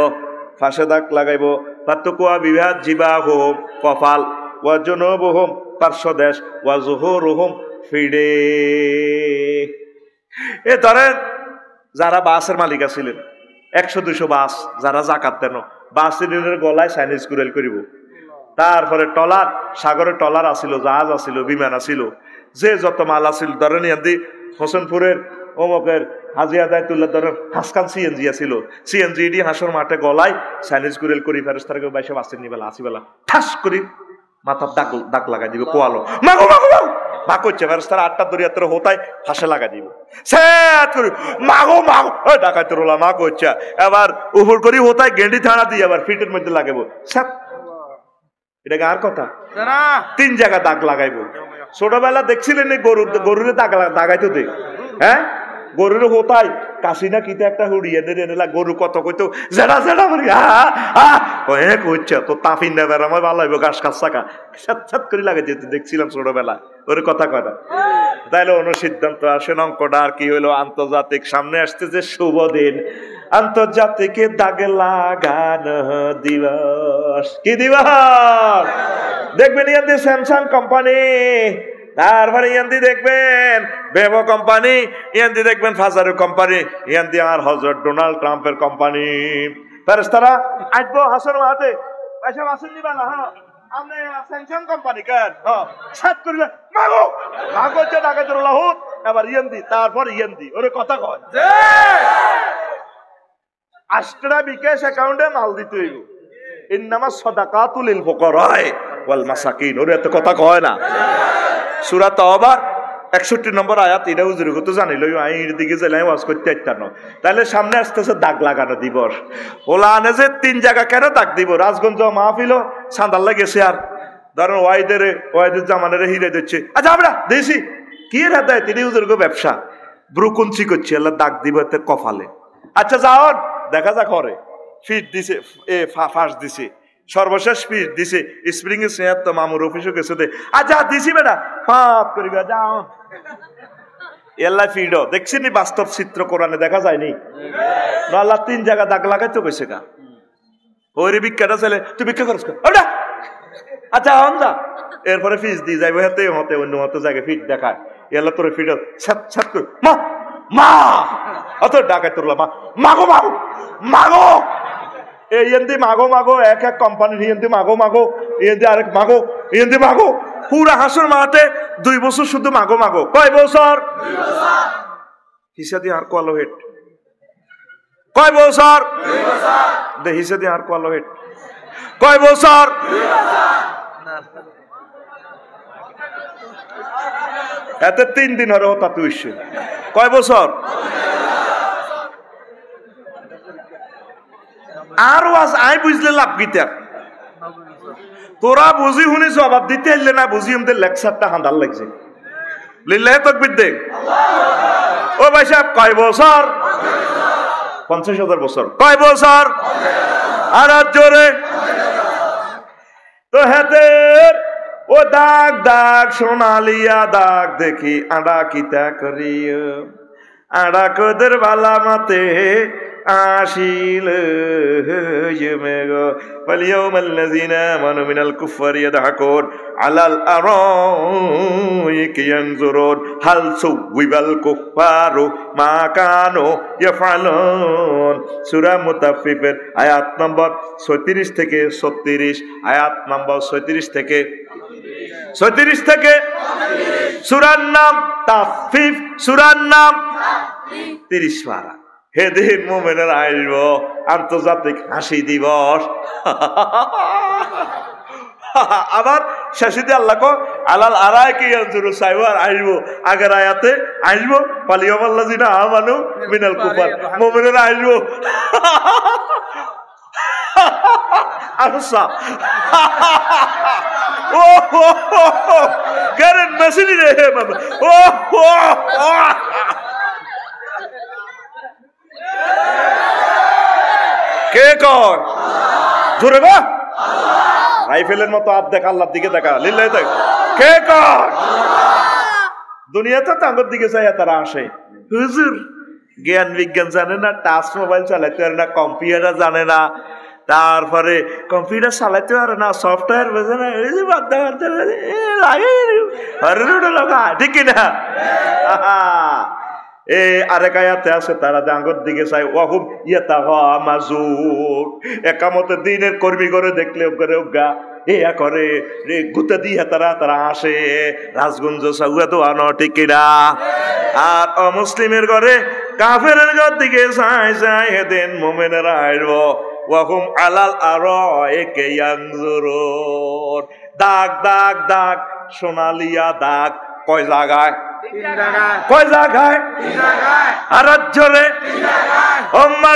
ফাঁসে দাগ লাগাইব, ফাতুকুয়া বিভাত জিবাহুম কপাল, ওয়া জুনুবুহুম পার্শ্বদেশ, ওয়া যুহুরুহুম ফিডে। এ ধরেন যারা বাসের মালিক আছিলেন, 100-200 বাস যারা জাকাত দেন, বাসের গলায় চাইনিজ কুরেল করিব। তারপরে টলার, সাগরের টলার আসিল, জাহাজ আসিল, বিমান আসিল, যে যত মাল আসিল, ধরেন ইয়াদি হোসেনপুরের অমকের হাজিয়া দায়তুল্লাহ ধরেন হাসকান সিএনজি আসিল, সিএনজি ডি হাসর মাঠে গলায় চাইনিজ কুরেল করি ফেরেস্তারকে বাইসে বাসের নিবেলা আসিবেলা ঠাস করি মাথার দাগ লাগাই দিবে, কোয়ালো মাগো মাগো মাগো মা করছে ফেরেস্তার 8টা দরিয়াতে হোতায় হাসে লাগাই দিব, স্যাত করি মাগো মাগো ডাকাইতে রোলা মা করছে, এবার উপর করি হোতায় গেন্ডি থানা দিয়ে আবার ফিটের মধ্যে লাগাবো, স্যাত। এটা আর কথা, 3 জায়গা দাগ লাগাইবো। ছোটবেলা দেখছিলেন গরুরে দাগাইতো দে, হ্যাঁ গরুর হোতায় কাশিনা কিতে একটা হুড়িয়ে দেলা গরু কত কইতো জেডা জেডা বলি হে কইছে তো তাফিন না বের আমার ভালো হইব ঘাস খাস চাকা সাত করে লাগে যেতে দেখছিলাম ছোটবেলা ওর কথা কয়টা তাইলে অন্য সিদ্ধান্ত আসেন অঙ্কটা আর কি হইলো আন্তর্জাতিক সামনে আসতে যে শুভ দিন আন্তর্জাতিক দাগে লাগানো দিবস কি দিবস দেখবেন ইয়ান্দি স্যামসাং কোম্পানি তারপরে ইয়ান্দি দেখবেন বেবো কোম্পানি ইয়ান্দি দেখবেন ফাজারু কোম্পানি ইয়ান্দি আর হযরত ডোনাল্ড ট্রাম্পের কোম্পানি ফেরেশতারা আসবো হাসর মাঠে পয়সা আসেন দিবা না হ্যাঁ আমনে স্যামসাং কোম্পানি কার হ্যাঁ সাত করিলে মাগো মাগো যে ডাকাতের লাহুত এবার ইয়ান্দি তারপর ইয়ান্দি ওরে কথা কয় আষ্টরা বিকাশ অ্যাকাউন্টে মাল দিতে হইব ইন্নামা সাদাকাতুল লিল ফুকারা ওয়াল মাসাকিন ওরে এত কথা কয় না সূরা তাওবা 61 নম্বর আয়াত এটা হুজুর তো জানিল আইর দিকে যাই ওয়াজ করতে আইতানো তাহলে সামনে আসতেছে দাগ লাগানো দিবস ওলানে যে 3 জায়গা কেন দাগ দিব রাজগঞ্জ মাহফিল সান্দাল্লা গেছে আর ধরেন ওয়াইদের জামানের হিরে দিচ্ছে আচ্ছা আমরা দেশি কি রে দেয় তিনি হুজুর গো ব্যবসা ব্রুকুঞ্চি করছে আল্লাহ দাগ দিব এতে কপালে আচ্ছা যাও দেখা যাক করে ফিট দিছে ফাঁস দিছে সর্বশেষ ফিট দিছে স্প্রিং এর সেয়ার তো মামুর অফিসে গেছে দে আচ্ছা দিছি বেটা ফাপ করে যাও এল্লা ফিড দেখছিনি বাস্তব চিত্র কোরআনে দেখা যায়নি আল্লাহ 3 জায়গা দাগ লাগাইতে কইছে কা ওরে ভিক্ষাটা ছেলে তুই ভিক্ষা করছ ওটা আচ্ছা যা এরপরে ফিস দি যাইবো হাতে হতে অন্য হতে জায়গায় ফিট দেখায় এল্লা তোর ফিড ছাত ছাত করে মা মা অত ডাকাই তোর মা মাগো মাগো মাগো এই এন্দি মাগো মাগো এক এক কোম্পানির এন্দি মাগো মাগো এন্দি আরেক মাগো এন্দি মাগো পুরা হাসর মাঠে 2 বছর শুধু মাগো মাগো কয় বছর 2 বছর হিসাবে আর কোয়ালো হেট কয় বছর 2 বছর দে হিসাবে আর কোয়ালো হেট কয় বছর 2 বছর এতে 3 দিন হরে হতা তুই কয় বছর আর ওয়াজ আই বুঝলে লাভ গীতার তোরা বুঝি শুনি জবাব দিতে এলে না বুঝি আমাদের লেকচারটা হাঁদার লাগছে লিল্লাহি তাকবীর দে ও ভাই সাহেব কয় বছর 50,000 বছর কয় বছর আর জোরে তো হাতের ও দাগ দাগ সোনালিয়া দাগ দেখি আড়া কিতা করিও আড়া কদের বালা মাতে আসিল فاليوم الذين آمنوا من الكفار يضحكون على الأرائك ينظرون هل ثوب الكفار ما كانوا يفعلون সূরা মুতাফফিফের আয়াত নম্বর 36 থেকে 36 আয়াত নম্বর 36 থেকে সূরার নাম তাফফিফ সূরার নাম 30 পারা হেদিন মুমিনের আইব আন্তর্জাতিক হাসি দিবস আবার শেষে দিয়ে আল্লাহ কো আলাল আরাইকি ইয়ানজুরু সাইওয়ার আইব আগের আয়াতে আইব ফালিয়ামাল্লাযিনা আমানু মিনাল কুফার মুমিনের আইব আচ্ছা ও কারণ মেসেজ রে বাবা ও কে কর জোরে বা রাইফেলের মতো হাত দেখা আল্লাহর দিকে দেখা লিল্লাহি তাক কে কর দুনিয়াতে তো আমার দিকে চাই তারা আসে হুজুর জ্ঞান বিজ্ঞান জানে না টাচ মোবাইল চালাতে পারে না কম্পিউটার জানে না তারপরে কম্পিউটার চালাতে পারে না সফটওয়্যার বোঝে না এই যে বাদ লাগা ঠিক না এই আরেক আয়াতে আছে তারা ডাঙ্গর দিকে চাই ওয়াহুম ইয়াতাগামাজুন একামতে দিনের কর্মী করে দেখলে ওগরে ওগা এয়া করে রে গুতা দিয়ে তারা আসে রাজগঞ্জ সাউয়া তো আনো ঠিক না আর অমুসলিমের ঘরে কাফেরের ঘর দিকে চাই হেদিন মুমিনেরা আইব ওয়াহুম আলাল আরাইকি ইয়ানজুরুন দাগ দাগ দাগ সোনালিয়া দাগ কয় জায়গায় কয় জায়গায় আর জোরে মা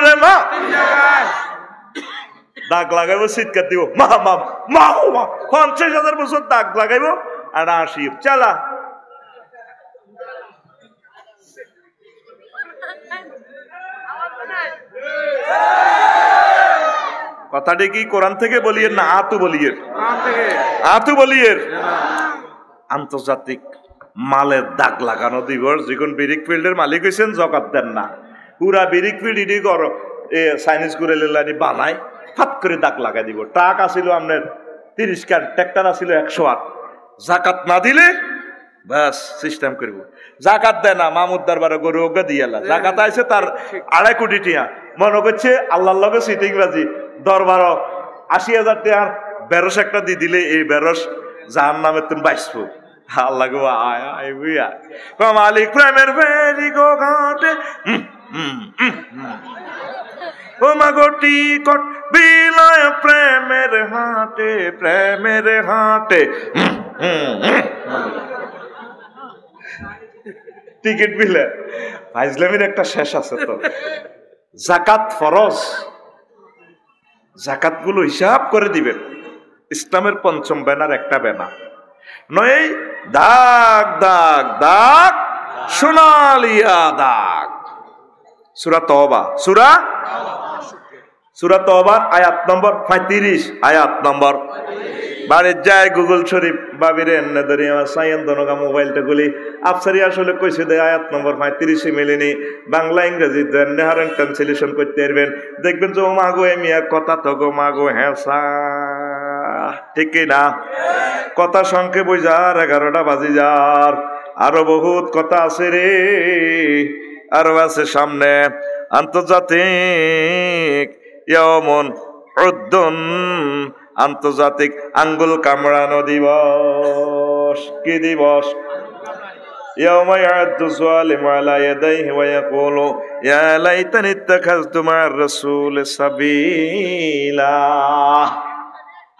দাগ লাগাইব চিৎকার দিব মা মা মা 50,000 বছর দাগ লাগাইব আর আসি চালা কথাটি কি কোরআন থেকে বলিয়ে না আতু বলিয়ে? আতু বলিয়ে। আন্তর্জাতিক মালের দাগ লাগানো দিবস। যখন বিরিক ফিল্ডের মালিক হয়েছেন জকাত দেন না, পুরা বিরিক ফিল্ড ইডি করো চাইনিজ করে লেলানি বানায় ফাত করে দাগ লাগাই দিব। ট্রাক আসিল আপনার 30 কান, ট্রাক্টর আসিল 108। জাকাত না দিলে ব্যাস সিস্টেম করব। জাকাত দেয় না, মামুদ দরবারে গরু ওগা দিয়ালা। জাকাত আইছে তার 2.5 কোটি টিয়া, মনে করছে আল্লাহর লগে সিটিং বাজি দরবার 80,000 টিয়ার বেরস একটা দিয়ে দিলে এই বেরস জাহান নামে তুমি বাইসবো। আল্লাহ গো আয় বুয়া মালিক প্রেমের ফেরি গো ঘাটে ও মাগোটি কট বিলায় প্রেমের হাটে, প্রেমের হাটে। টিকিট বিলে ফাইজলামির একটা শেষ আছে তো। জাকাত ফরজ, জাকাত গুলো হিসাব করে দিবেন। ইসলামের 5ম ব্যানার একটা ব্যানার নয়, দাগ দাগ দাগ সোনালিয়া দাগ। সূরা তওবা, সূরা তওবার আয়াত নম্বর 35, আয়াত নম্বর। বাড়ির যায় গুগল শরীফ বাবিরে এনে ধরে আমার সাইন দনগা মোবাইলটা গুলি আফসারি আসলে কইছে দে আয়াত নম্বর 35 মিলেনি। বাংলা ইংরেজি নেহারেন ট্রান্সলেশন করতে পারবেন, দেখবেন যে ও মাগো এমিয়ার কথা তো গো মাগো হ্যাঁ ঠিক না? কথা সংখ্যে বইজার 11টা বাজি যার, আরো বহুত কথা আছে রে, আরো আছে সামনে। আন্তর্জাতিক ইয়ামুন উদ্দুন, আন্তর্জাতিক আঙ্গুল কামড়ানো দিবস। কি দিবস? ইয়াউমা ইয়া'আদ্দু যালিমু আলা ইয়াদাইহি ওয়া ইয়াকুলু ইয়া লাইতানি ইত্তাখাযতু মা'আর রাসূলি সাবিলা।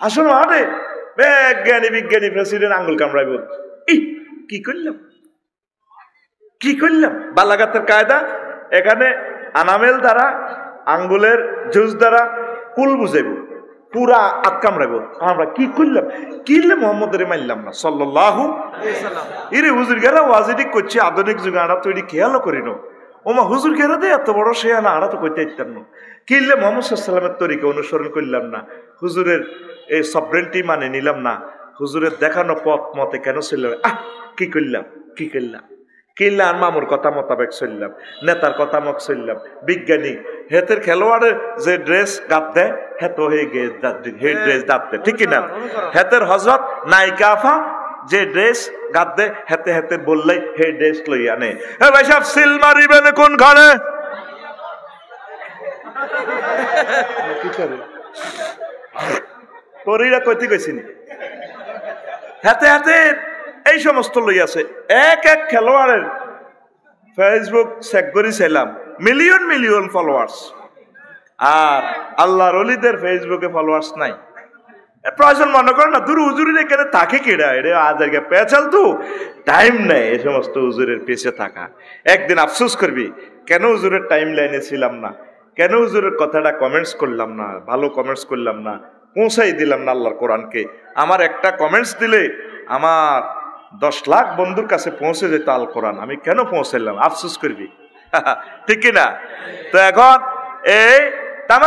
আসলে মাঠে বিজ্ঞানী প্রেসিডেন্ট আঙ্গুল কামড়াইব। কি করলাম, কি করলাম? বালাগাতের কায়দা এখানে আনামেল দ্বারা আঙ্গুলের জুজ দ্বারা কুল বুঝাইব, পুরা আত কামড়াইব। আমরা কি করলাম, কিনলে মোহাম্মদের মারলাম না সাল্লাল্লাহু আলাইহি সাল্লাম। ইরে হুজুর গেরা ওয়াজিদি করছে আধুনিক যুগে, আড়া তৈরি খেয়ালও করিনো। ওমা হুজুর গেরা দে এত বড় সে আনা আড়া তো করতে ইত্যাম না। কিনলে মোহাম্মদ সাল্লামের তরিকা অনুসরণ করলাম না, হুজুরের এই সবরেন্টি মানে নিলাম না, হুজুরের দেখানো পথ মতে কেন চললাম? কি করলাম, কি করলাম? কিনলে আর মামুর কথা মোতাবেক চললাম, নেতার কথা মত চললাম। বিজ্ঞানী হেতের খেলোয়াড়ের যে ড্রেস গাত দেয় হেতো হয়ে গে হে ড্রেস গাত দেয়, ঠিক কিনা? হেতের হজরত নায়িকা আফা যে ড্রেস গাত দেয় হেতে হেতে বললেই হে ড্রেস লই আনে। হে ভাই সাহেব সিল মারিবেন কোন ঘরে? তোরা কইতে কইছিনি হাতে হাতে এই সমস্ত লই আছে। এক এক খেলোয়াড়ের ফেসবুক চেক করে ছিলাম, মিলিয়ন মিলিয়ন ফলোয়ার্স। আর আল্লাহর ওলিদের ফেসবুকে ফলোয়ার্স নাই। প্রয়োজন মনে করেন না, দূর হুজুরের এখানে থাকে কেডা? এটা আজ আগে পেঁচাল তো টাইম নেই এই সমস্ত হুজুরের পেছে থাকা। একদিন আফসোস করবি কেন হুজুরের টাইম লাইনে ছিলাম না, কেন হুজুরের কথাটা কমেন্টস করলাম না, ভালো কমেন্টস করলাম না, পৌঁছাই দিলাম না আল্লাহর কোরআনকে। আমার একটা কমেন্টস দিলে আমার 10 লাখ বন্ধুর কাছে পৌঁছে যেত আল কোরআন, আমি কেন পৌঁছাইলাম? আফসোস করবি, ঠিক কিনা? তো এখন এই তাম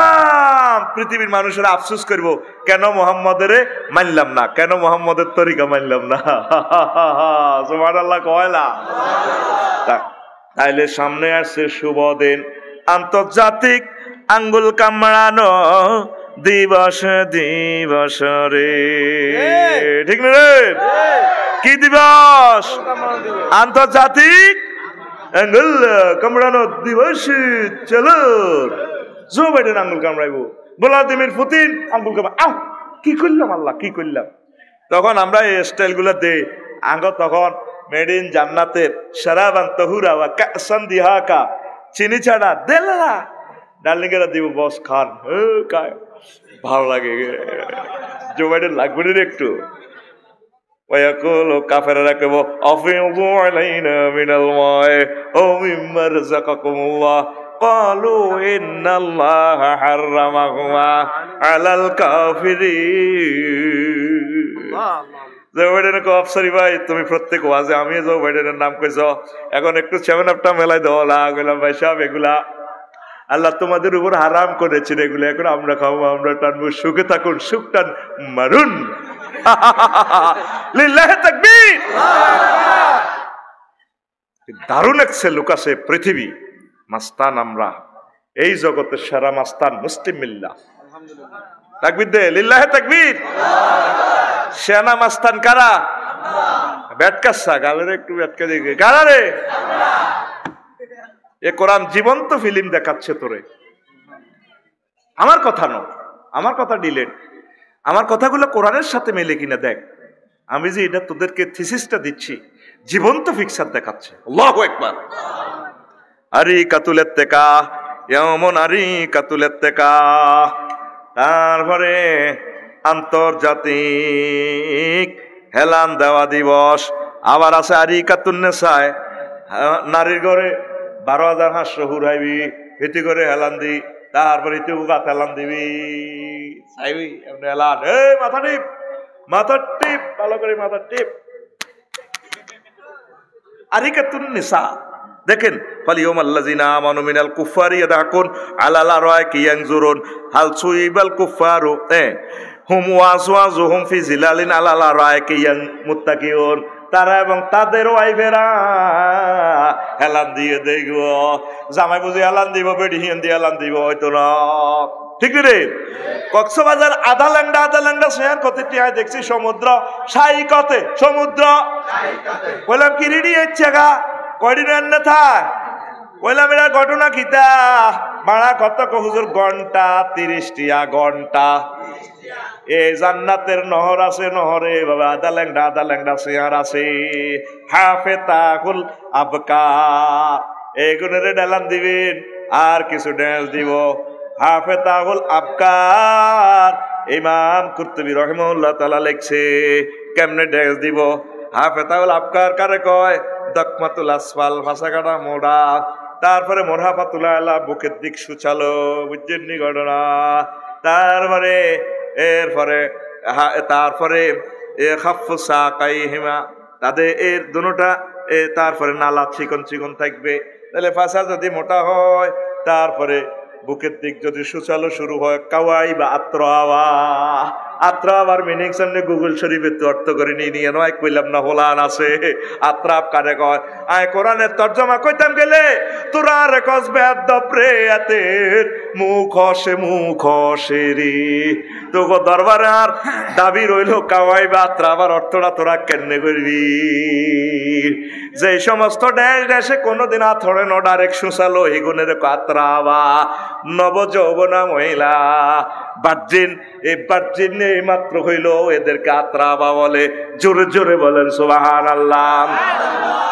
পৃথিবীর মানুষেরা আফসোস করব কেন মোহাম্মদের মানলাম না, কেন মোহাম্মদের তরিকা মানলাম না। সুবহানাল্লাহ কয়লা। তাইলে সামনে আসছে শুভ দিন, আন্তর্জাতিক আঙ্গুল কামড়ানো দিবস। দিবস রে, ঠিক না রে? কি দিবস? আন্তর্জাতিক আঙ্গুল কামড়ানো দিবস। চলো জো বাইডেন আঙ্গুল কামড়াইবো, ভ্লাদিমির পুতিন আঙ্গুল কামড়া। কি করলাম আল্লাহ, কি করলাম? তখন আমরা এই স্টাইল গুলা দেই আঙ্গ, তখন মেড ইন জান্নাতের শারাবান তাহুরা ওয়া কাসান দিহাকা, চিনি ছাড়া দেলা ডার্লিংয়েরা দিব বস খান। ভালো লাগে জো বাইডেন লাগবে না একটু। ويقول كافرنا كبو أفيضوا علينا من الماء أو مما رزقكم الله قالوا إن الله حرمهما على الكافرين। অফসারি ভাই তুমি প্রত্যেক ওয়াজে আমি জো বাইডেনের নাম কইছ, এখন একটু 7 আপটা মেলাই দাও। লাগলাম ভাই সাহেব এগুলা আল্লাহ তোমাদের উপর হারাম করেছেন এগুলো, এখন আমরা খাবো, আমরা টানবো, সুখে থাকুন, সুখ টান মারুন। লিল্লাহি তাকবীর। দারুণ এক লোক আছে পৃথিবী, মাস্তান আমরা, এই জগতের সেরা মাস্তান মুসলিম মিল্লাহ। তাকবীর দে, লিল্লাহি তাকবীর। সেনা মাস্তান কারা? ব্যাটকাচ্ছা গালের একটু ব্যাটকা দিকে কারা রে? এ কোরআন জীবন্ত ফিল্ম দেখাচ্ছে তোরে। আমার কথা নয়, আমার কথা ডিলেট, আমার কথাগুলো কোরআনের সাথে মেলে কিনা দেখ। আমি যে এটা তোদেরকে থিসিসটা দিচ্ছি, জীবন্ত পিকচার দেখাচ্ছে। আল্লাহু আকবার। আরি কাতুলেত্তেকা এমন আরি কাতুলেত্তেকা। তারপরে আন্তর্জাতিক হেলান দেওয়া দিবস। আবার আছে আরি কাতুন্নেসায়, নারীর ঘরে 12,000 হাঁস হুরাইবি, এটি করে হেলান দি, তারপরে তুই গাত হেলান দিবি, চাইবি এমনি হেলান। এই মাথা টিপ, মাথা টিপ, ভালো করে মাথা টিপ। আরি কাতুন্নেসা দেখেন, ফালিয়াউম আল্লাযিনা আমানু মিনাল কুফারি ইয়াদাকুন আলাল আরাইকি ইয়ানজুরুন হাল সুইবাল কুফারু হুম ওয়াজওয়াজুহুম ফি জিলালিন আলাল আরাইকি মুত্তাকিউন। তারা এবং তাদের ওয়াইফেরা হেলান দিয়ে দেখব। জামাই বুঝি হেলান দিব, বেডি হিয়ান দিয়ে হেলান দিব, হয়তো না, ঠিক রে? কক্সবাজার আধা ল্যাংডা শেয়ার কতে টিয়ায় দেখছি সমুদ্র সাই কতে, সমুদ্র বললাম কি রেডি হচ্ছে গা কয়দিন এনে থাক, বললাম এটা ঘটনা কিতা মারা কত হুজুর ঘন্টা 30 টিয়া ঘন্টা। এই জান্নাতের নহর আছে, নহরে বাবা আধা ল্যাংডা শেয়ার আছে। হাফেতাকুল আবকার, এইগুলোরে ডেলান দিবেন আর কিছু ড্যান্স দিব। হাফেতাকুল আবকার ইমাম কুরতুবী রাহিমাহুল্লাহ তাআলা লিখছে কেমনে ড্যান্স দিব। হাফেতাকুল আবকার কারে কয়? দকমাতুল আসফাল, ভাষা কাটা মোড়া, তারপরে মোরহাফাতুল আলা, বুকের দিক সুচালো, বুঝছেন নি ঘটনা। তারপরে এরপরে তারপরে খাফফু সাকাইহিমা, তাদের এর দুটোটা, তারপরে নালা চিকন চিকন থাকবে, তাহলে ফাঁসা যদি মোটা হয়, তারপরে বুকের দিক যদি সুচালো শুরু হয়, কাওয়াই বা আত্রাওয়া। আত্রাবার মিনিং সামনে গুগল শরীফে তো অর্থ করে নিয়ে নয় কইলাম না, হোলান আছে। আত্রাব কারে কয়? আয় কোরআনের তর্জমা কইতাম গেলে তোরা রে কসবে দপরে আতের মুখ হসে রে। তো গো দরবারে আর দাবি রইল কাওয়াই বা আত্রাবার অর্থটা তোরা কেমনে করবি? যে সমস্ত দেশে কোনোদিন আথরে ন ডাইরেক্ট সুচালো, এগুনের আত্রাবা। নবযৌবনা মহিলা বার্জিন, এই বার্জিন এই মাত্র হইল, এদেরকে আত্রাবা বলে। জোরে জোরে বলেন সুবহানাল্লাহ।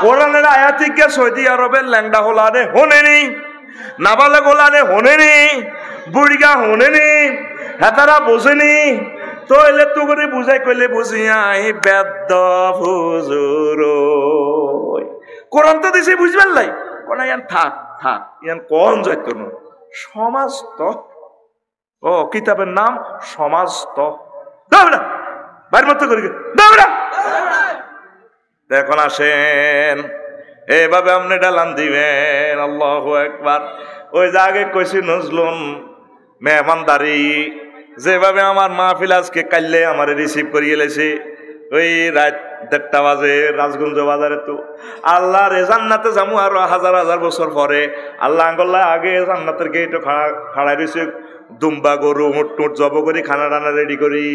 কোরআনের আয়াতে কে সৌদি আরবের ল্যাংডা হোলানে হোনেনি, নাবালেগ হোলানে হোনেনি, বুড়িগা হোনেনি, হেতারা বোঝেনি, তো এলে তো করে বুঝাই কইলে বুঝিয়া এই বেদ্য হুজুর। কোরআন তো দিছে বুঝবেন লাই, কোন ইয়ান থাক থাক ইয়ান কোন যাইতো না। সমাজ তো, ও কিতাবের নাম সমাজ তো, বাইর মতো করি এখন আসেন এভাবে আপনি ডালান দিবেন। আল্লাহু আকবার। ওই যে আগে কইছি নজলুম মেহমানদারি, যেভাবে আমার মাহফিল আজকে কাইলে আমার রিসিভ করিয়ে লেছে, ওই রাত 1:30 বাজে রাজগঞ্জ বাজারে। তো আল্লাহর জান্নাতে যাবো আরো হাজার হাজার বছর পরে। আল্লাহ আঙ্গল্লা আগে জান্নাতের গেটও খাড়াই রয়েছে, দুম্বা গরু উট টুট জব করি, খানা টানা রেডি করি।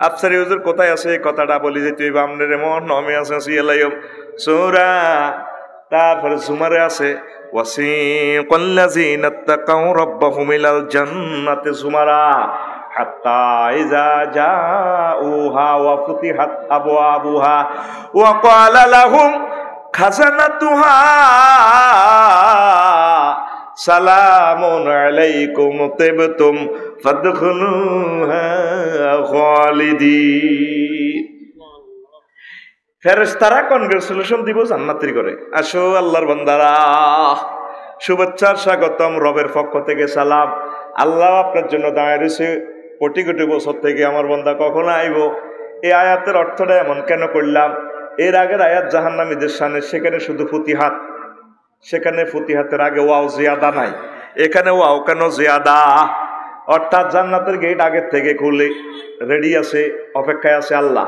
আফসারি হুজুর কোথায় আছে কথাটা বলি যে তুই বামনের মন নমে আছে সিয়ালাইম সূরা, তারপরে জুমারে আছে ওয়াসিকাল্লাযিনা তাকাউ রাব্বাহুম ইলাল জান্নাতি জুমারা হাত্তা ইযা জাউহা ওয়া ফুতিহাত আবওয়াবুহা ওয়া ক্বালা লাহুম খাজানাতুহা সালামুন আলাইকুম তিবতুম ফাদখুলুহা খালিদিন। ফেরেশতারা কনগ্রেচুলেশন দিব জান্নাতের করে, আসো আল্লাহর বান্দারা, শুভেচ্ছার স্বাগতম, রবের পক্ষ থেকে সালাম। আল্লাহ আপনার জন্য দাঁড়িয়ে রয়েছে কোটি কোটি বছর থেকে, আমার বান্দা কখন আইব। এই আয়াতের অর্থটা এমন কেন করলাম? এর আগের আয়াত জাহান্নামীদের শানে, সেখানে শুধু ফুতিহাত, সেখানে ফুতিহাতের আগে ওয়াও জিয়াদা নাই। এখানে ওয়াও কেন জিয়াদা, অর্থাৎ জান্নাতের গেট আগের থেকে খুলে রেডি আছে, অপেক্ষায় আছে আল্লাহ।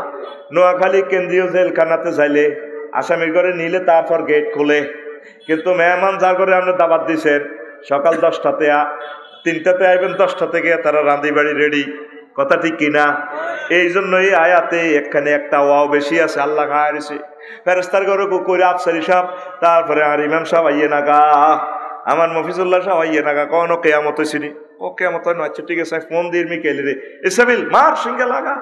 নোয়াখালী কেন্দ্রীয় জেলখানাতে যাইলে আসামির ঘরে নিলে তারপর গেট খুলে, কিন্তু মেহমান যার ঘরে আপনি দাবাত দিছেন সকাল 10টাতে 3টাতে আইবেন, 10টা থেকে তারা রাঁধি বাড়ি রেডি, কথা ঠিক কিনা? এই জন্যই আয়াতে এখানে একটা ওয়াও বেশি আছে, আল্লাহ খাইছে ফেরেস্তার ঘরে করে আফসারি সাহেব, তারপরে আর ইমাম সাহেব আইয়ে নাগা, আমার মফিজুল্লাহ সাহেব আইয়ে নাগা, কোনো কেয়ামত হয়েছিনি, ও কেয়ামত হয় না, আচ্ছা ঠিক আছে ফোন দিয়ে মিকেল রে ইসাবিল মার সিঙ্গে লাগা,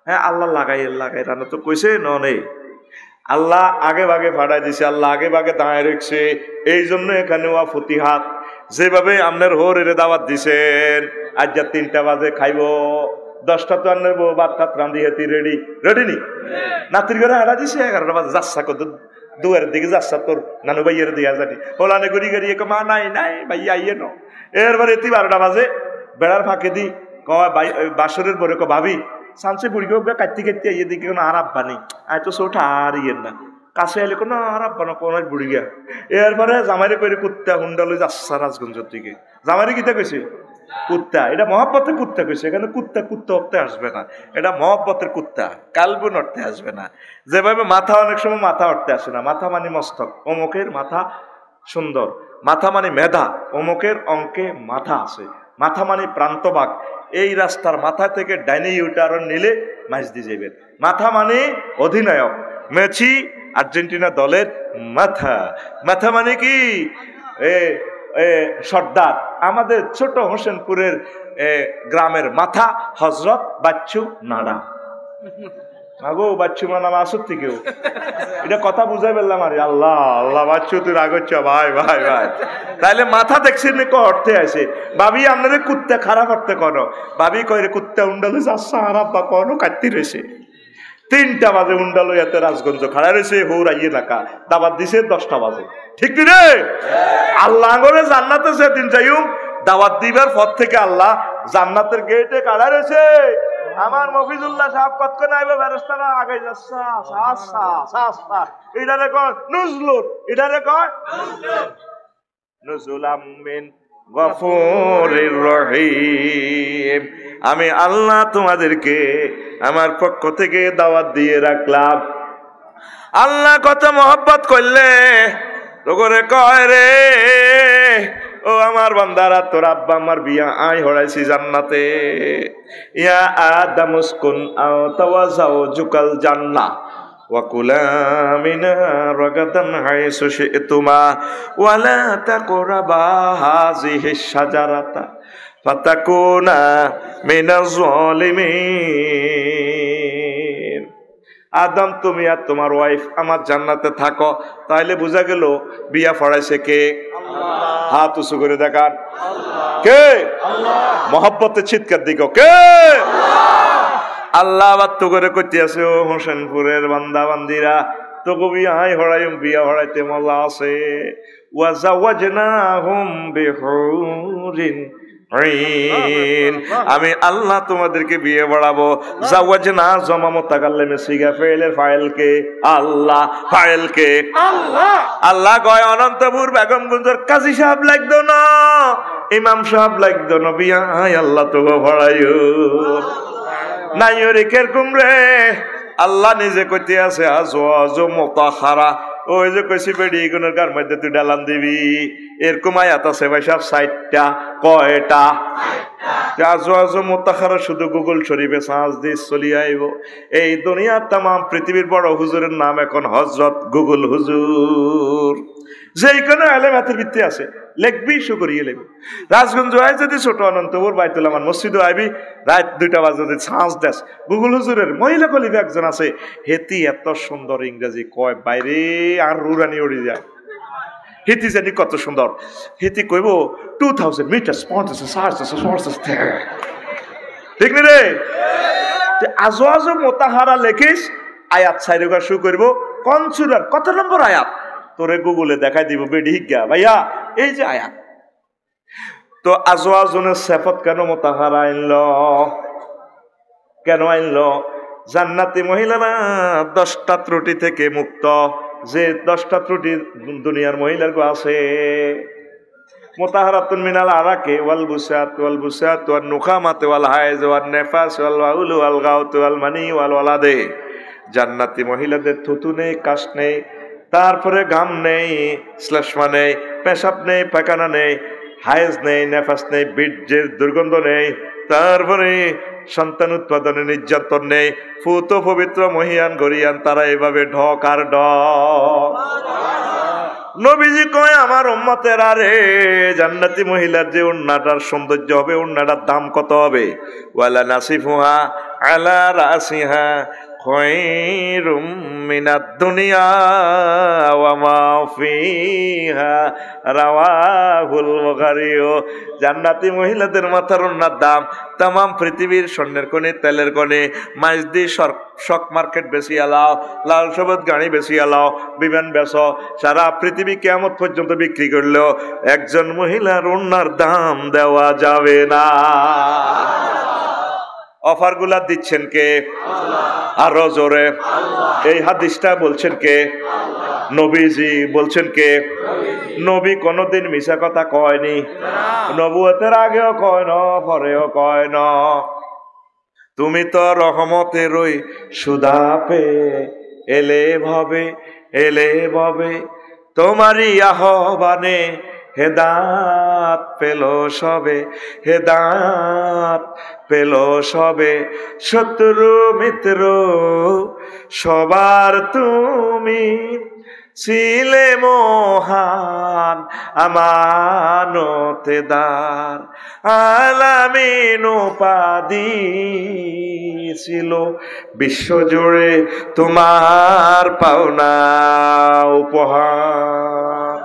হ্যাঁ আল্লাহ লাগাই রান্না তো কইছে নেই, আল্লাহ আগে ভাগে ফাটাই দিছে, আল্লাহ আগে ভাগে দাঁড়ায় রেখছে। এই জন্য এখানে ওয়া ফতিহাত, যেভাবে আপনার হোরের দাওয়াত দিছেন আজ যা 3টা বাজে খাইব, 10টা তো আপনার বউ ভাত টাত রান্ধি হেতি রেডি রেডি নি, নাতির ঘরে হারা দিছে 11টা বাজে যাচ্ছা কত দুয়ারের দিকে যাচ্ছা তোর নানু ভাইয়ের দিয়া জানি ওলানে গড়ি গাড়ি মা নাই নাই ভাই আইয়ে ন, এরপরে 12টা বাজে বেড়ার ফাঁকে দি কয় বাসরের পরে ভাবি সানসে বুড়ি কাটতে কাটতে আইয়ে দিকে কোনো আর আব্বা নেই, আয় তো সোটা আর ইয়ের না, কাছে এলে কোনো আর আব্বা না কোন বুড়ি গিয়া, এরপরে জামাইরে করে কুত্তা হুন্ডা লই যাচ্ছা রাজগঞ্জের দিকে, জামাইরে কিতা কইছে কুত্তা, এটা মহব্বতের কুত্তা কইছে, এখানে কুত্তা কুত্তা অর্থে আসবে না, এটা মহব্বতের কুত্তা, কালবুন অর্থে আসবে না। যেভাবে মাথা অনেক সময় মাথা অর্থে আসে না, মাথা মানে মস্তক, অমুকের মাথা সুন্দর, মাথা মানে মেধা, অমুকের অঙ্কে মাথা আছে, মাথা মানে প্রান্তবাগ, এই রাস্তার মাথা থেকে ডাইনি ইউটারন নিলে ম্যাচ দিয়ে যাবেন, মাথা মানে অধিনায়ক, মেসি আর্জেন্টিনা দলের মাথা, মাথা মানে কি সর্দার, আমাদের ছোট হোসেনপুরের গ্রামের মাথা হজরত বাচ্চু নাড়া, আগো বাচ্চু নাম আসত্তি কেউ, এটা কথা বুঝাই পেলাম আরে আল্লাহ আল্লাহ বাচ্চু তুই রাগচ্ছ ভাই ভাই ভাই, তাইলে মাথা দেখছি ক অর্থে আছে, ভাবি আপনাদের কুত্তা খারাপ অর্থে করো, ভাবি কয়ে কুত্তা উন্ডালে যাচ্ছা খারাপ বা কোনো কাটতি রয়েছে, 3টা বাজে উন্ডালো এতে রাজগঞ্জ খাড়া রয়েছে, হৌর আইয়ে নাকা দাবাত দিছে 10টা বাজে, ঠিক রে? আল্লাহ করে জান্নাতে সেদিন যাইম দাওয়াত দিবার পর থেকে আল্লাহ জান্নাতের গেটে কাড়া রয়েছে, আমার মফিজুল্লাহ সাহেব কতক্ষণ আইবে ফেরেশতারা আগে যাচ্ছা সাসা সাসা, এটারে কয় নুজলুল, এটারে কয় নুজুলাম মিন গফুরির রহিম। আমি আল্লাহ তোমাদেরকে আমার পক্ষ থেকে দাওয়াত দিয়ে রাখলাম। আল্লাহ কত মহব্বত করলে তোরে কয় রে ও আমার বান্দারা, তোর আব্বা আমার বিয়া আই হড়াইছি জান্নাতে, ইয়া আদম উসকুন আও তাওয়াজাও জুকাল জান্নাহ ওয়া কুলা মিনা রাগাদান হাইসু শি'তুমা ওয়া লা তাকরাবা হাযিহিশ শাজারাতা ফাতাকুনা মিনাজ জালিমিন। আদম তুমি আর তোমার ওয়াইফ আমার জান্নাতে থাকো, তাইলে বোঝা গেল বিয়া ফড়াইছে কে? আল্লাহ। হাত উঁচু করে দেখান কে? আল্লাহ। মহব্বতে চিৎকার দিক কে? আল্লাহ। আবার তো করে করতে আছে ও হোসেনপুরের বান্দা বান্দিরা, তো বিয়া হড়াইম, বিয়া হড়াইতে মজা আছে। ওয়া জাওয়াজনাহুম বিহুরিন আইন, আমি আল্লাহ তোমাদেরকে বিয়ে বাড়াবো। জাওয়াজনা জমা মুতাকাল্লিমে সিগা ফাইলের ফাইলকে আল্লাহ, ফাইলকে আল্লাহ। আল্লাহ কয় অনন্তপুর বেগমগঞ্জের কাজী সাহেব লাগতো না, ইমাম সাহেব লাগতো না, বিয়া আল্লাহ তো ভরাইও নাই রে কেরকম রে। আল্লাহ নিজে কইতে আছে আজওয়াজ মুতাহহারা, ওই যে কইছি বেডি গুনের গার মধ্যে তুই ডালান দিবি, এরকম আয়াত আছে ভাই সব 60টা। কয়টা? আজওয়াজ মুতাহহারা শুধু গুগল শরীফে সার্চ দিয়ে চলি আইব। এই দুনিয়ার তাম পৃথিবীর বড় হুজুরের নাম এখন হযরত গুগল হুজুর। যেইখানে আলেম হাতের ভিত্তি আছে লেখবি শুকরিয়ে লেখবি। রাজগঞ্জ আয় যদি ছোট অনন্তপুর বাইতুল আমান মসজিদও আইবি, রাত 2টা বাজে যদি ছাঁচ দেশ গুগল হুজুরের মহিলা কলিফা একজন আছে, হেতি এত সুন্দর ইংরেজি কয় বাইরে আর রুরানি উড়ি যায়। হেতি জানি কত সুন্দর, হেতি কইব 2000 মিটার ঠিক নি রে? আজওয়াজ মুতাহহারা লেখিস, আয়াত সাইরগা শু করব কোন সূরার কত নম্বর আয়াত তোরে গুগলে দেখাই দিব বেডি হিগা ভাইয়া এই যে আয়াত। তো আজওয়াজুনের সিফাত কেন মুতাহহারা আনলো? কেন আনলো? জান্নাতি মহিলারা 10টা ত্রুটি থেকে মুক্ত। যে 10টা ত্রুটি দুনিয়ার মহিলার গো আছে, মুতাহারাতুন মিনাল আরাকে ওয়াল বুসাত ওয়ান নুখামাত ওয়াল হায়জ ওয়ান নেফাস ওয়াল বাউল ওয়াল গাউত ওয়াল মানি ওয়াল ওয়ালাদে। জান্নাতি মহিলাদের থুতু নেই, কাশ নেই, তারপরে ঘাম নেই, শ্লেষ্মা নেই, পেশাব নেই, পায়খানা নেই, হায়েজ নেই, নেফাস নেই, বীর্যের দুর্গন্ধ নেই, তারপরে সন্তান উৎপাদনে নির্যাতন নেই, ফুত পবিত্র মহিয়ান গরিয়ান, তারা এভাবে ঢক আর ঢক। নবীজি কয় আমার উম্মতের আরে জান্নাতি মহিলার যে ওন্নাটার সৌন্দর্য হবে, ওন্নাটার দাম কত হবে? ওয়ালা নাসিফুহা আলা রাসিহা খায়রুম মিনাদ দুনিয়া ওয়া মা ফিহা, রাওয়াহুল বুখারী। জান্নাতি মহিলাদের মাথার ওন্নার দাম তামাম পৃথিবীর স্বর্ণের কোণে, তেলের কোণে, মাইজদি শক মার্কেট বেশি আলাও, লাল সবুজ গাড়ি বেশি আলাও, বিমান বেশ, সারা পৃথিবী কিয়ামত পর্যন্ত বিক্রি করলেও একজন মহিলার ওন্নার দাম দেওয়া যাবে না। অফার গুলা দিচ্ছেন কে? আরো জোরে। এই হাদিসটা বলছেন কে? নবীজি বলছেন কে? নবী কোনদিন মিশা কথা কয়নি, নবুয়তের আগেও কয় না, পরেও কয় না। তুমি তো রহমতেরই সুধা পে এলে ভবে, তোমারই আহ্বানে হেদাত পেল সবে, হেদাত পেল সবে। শত্রু মিত্র সবার তুমি ছিলে মহান আমানতেদার, আলামিন উপাধি ছিল বিশ্বজুড়ে তোমার পাওনা উপহার।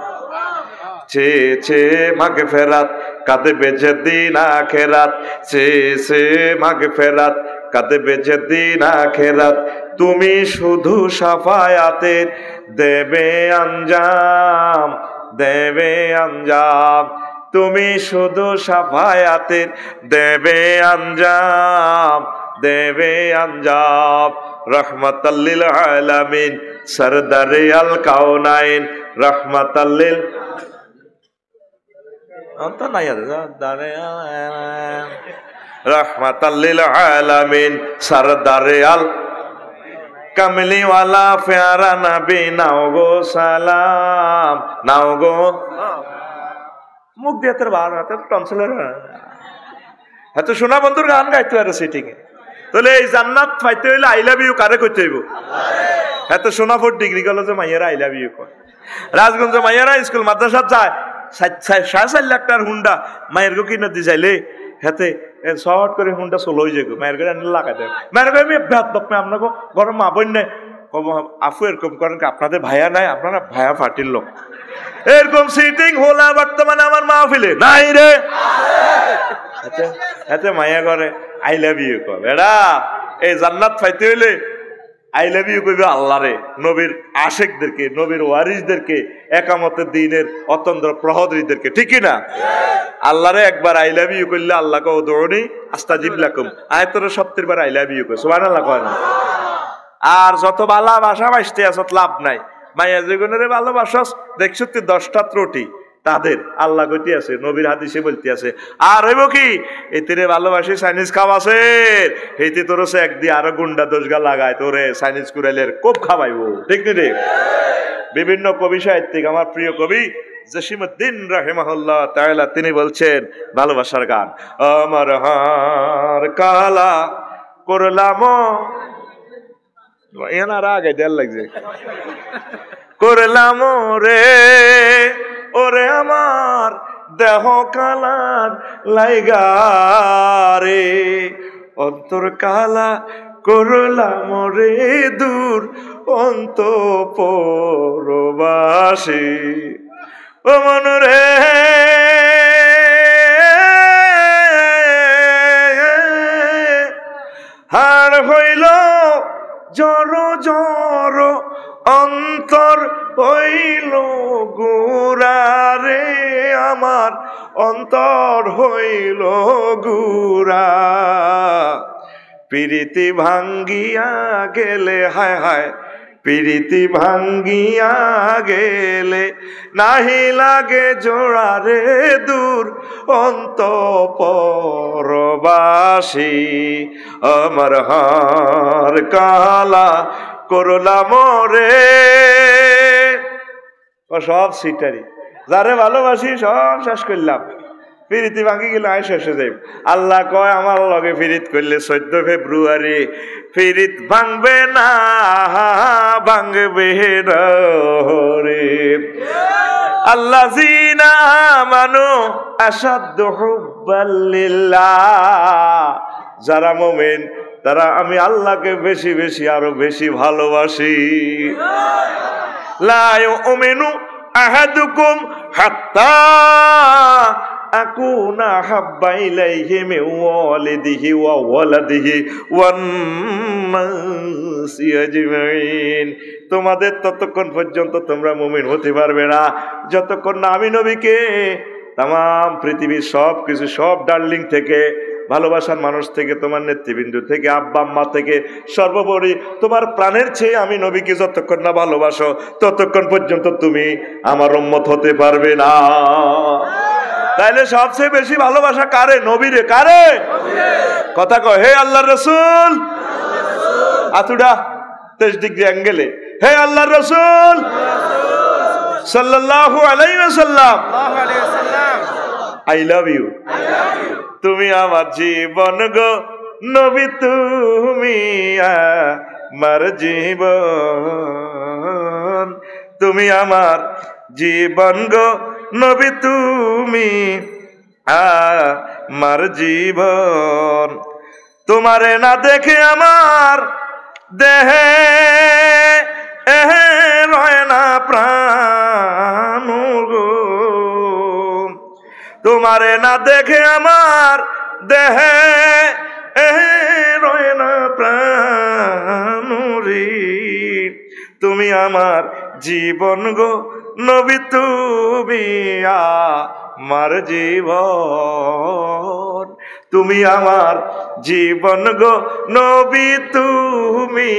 চেয়েছে মাগফিরাত কাঁদবে যেদিন আখিরাত, চেয়েছে মাগফিরাত কাঁদবে যেদিন আখিরাত, তুমি শুধু শাফায়াতের দেবে আঞ্জাম, দেবে আঞ্জাম, তুমি শুধু শাফায়াতের দেবে আঞ্জাম, দেবে আঞ্জাম। রহমাতাল লিল আলামিন সরদারে আল কাউনাইন, রহমাতাল লিল রহমাতাল লিল আলামিন সরদারে আল কামলিওয়ালা প্যারা নবী, নাও গো সালাম, নাও গো। মুখ দিয়ে তোর বার হাতে টনসিলের এত শোনা বন্ধুর গান গাইতে পারে সিটিং এ। তাহলে এই জান্নাত পাইতে হইলে আই লাভ ইউ কারে করতে হইব? এত সোনাপুর ডিগ্রি কলেজে মাইয়ারা আই লাভ ইউ কয়, রাজগঞ্জে মাইয়ারা স্কুল মাদ্রাসা যায় 4.5 লাখ টাকার হুন্ডা মায়ের গো কিনে দিয়ে চাইলে হাতে শর্ট করে হুন্ডা চলো হয়ে যাবো, মায়ের ঘরে আনলে লাগাই দেয়। মায়ের ঘরে আমি ভ্যাত বকমে আপনাকে ঘরের মা বোন নেই, আফু এরকম করেন আপনাদের ভাইয়া নাই, আপনারা ভাইয়া ফাটির লোক। এরকম সিটিং হলা বর্তমানে আমার মাহফিলে নাই রে। হাতে মাইয়া করে আই লাভ ইউ কর। এরা এই জান্নাত পাইতে হইলে আই লাভ ইউ কইবে আল্লাহরে, নবীর আশেকদেরকে, নবীর ওয়ারিসদেরকে, একামতের দিনের অতন্দ্র প্রহরীদেরকে, ঠিক কি না? আল্লাহরে একবার আই লাভ ইউ করলে আল্লাহকে উদউনি আস্তাজিব লাকুম, আয়াতের 70 বার আই লাভ ইউ কয়, সুবহানাল্লাহ কয় না? আর যত ভালোবাসা বাসতে আসত লাভ নাই। মাইয়া যেগুনের ভালোবাসাস দেখছো 10টা ত্রুটি তাদের আল্লাহ কইতে আছে, নবীর হাদিসে বলতে আছে। আর হইব কি এতে ভালোবাসি চাইনিজ খাওয়াছে, এইতে তোর একদি আরো গুন্ডা দোষগা লাগায় তোরে চাইনিজ কুরাইলের খুব খাওয়াইব, ঠিক নি? বিভিন্ন কবি সাহিত্যিক, আমার প্রিয় কবি জসিমউদ্দিন রাহিমাহুল্লাহ তাআলা তিনি বলছেন ভালোবাসার গান, আমার হার কালা করলাম এনার আগে দেড় লাগছে, করলাম রে ওরে আমার দেহ কালার লাইগারে, অন্তর কালা করলাম রে দূর অন্তঃপুরবাসী, ও মন রে হার হইল জড় জড় অন্তর হইল গুড়ারে, আমার অন্তর হইল গুড়া, প্রীতি ভাঙ্গিয়া গেলে হায় হায় প্রীতি ভাঙ্গিয়া গেলে নাহি লাগে জোড়ারে দূর অন্তঃপরবাসী আমার হার কালা করলাম রে। সব সিটারি যারে ভালোবাসি সব শেষ করলাম, প্রীতি ভাঙ্গি গেলে আয় শেষে যাই। আল্লাহ কয় আমার লগে ফিরিত করলে 14 ফেব্রুয়ারি ফিরিত ভাঙবে না, ভাঙবে না রে। আল্লাহ জিনা মানু আসাদ্দ হুব্বাল্লিল্লাহ, যারা মুমিন তারা আমি আল্লাহকে বেশি বেশি আরো বেশি ভালোবাসি। লা ইউমিনু আহাদুকুম হাত্তা আকুনা হাব্বা ইলাইহি মিন ওয়ালিদিহি ওয়া ওয়ালাদিহি ওয়ান নাসি আজমাইন। তোমাদের ততক্ষণ পর্যন্ত তোমরা মুমিন হতে পারবে না যতক্ষণ না আমি নবীকে তাম পৃথিবীর সব কিছু, সব ডার্লিং থেকে, ভালোবাসার মানুষ থেকে, তোমার নেতৃবৃন্দ থেকে, আব্বা আম্মা থেকে, সর্বোপরি তোমার প্রাণের চেয়ে আমি নবীকে যতক্ষণ না ভালোবাসো ততক্ষণ পর্যন্ত তুমি আমার উম্মত হতে পারবে না। তাইলে সবচেয়ে বেশি ভালোবাসা কারে? নবীরে। কারে? কথা কয় হে আল্লাহর রাসূল, আতুডা 23 ডিগ্রি অ্যাঙ্গেলে হে আল্লাহর রাসূল সাল্লাল্লাহু আলাইহি ওয়াসাল্লাম, আই লাভ ইউ। তুমি আমার জীবন গো নবী, তুমি আমার জীবন, তুমি আমার জীবন গো নবী, তুমি আমার জীবন। তোমারে না দেখে আমার দেহে রয় না প্রাণ গো, তোমারে না দেখে আমার দেহে রয় না প্রাণ রে। তুমি আমার জীবন গো নবী, তুমি আমার জীবন, তুমি আমার জীবন গো নবী, তুমি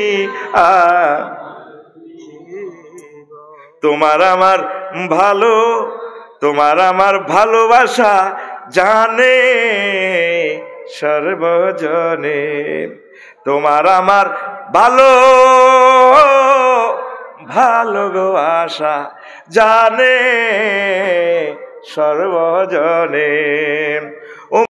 তোমার আমার ভালো, তোমার আমার ভালোবাসা জানে সর্বজনে, তোমার আমার ভালো ভালোবাসা জানে সর্বজনে।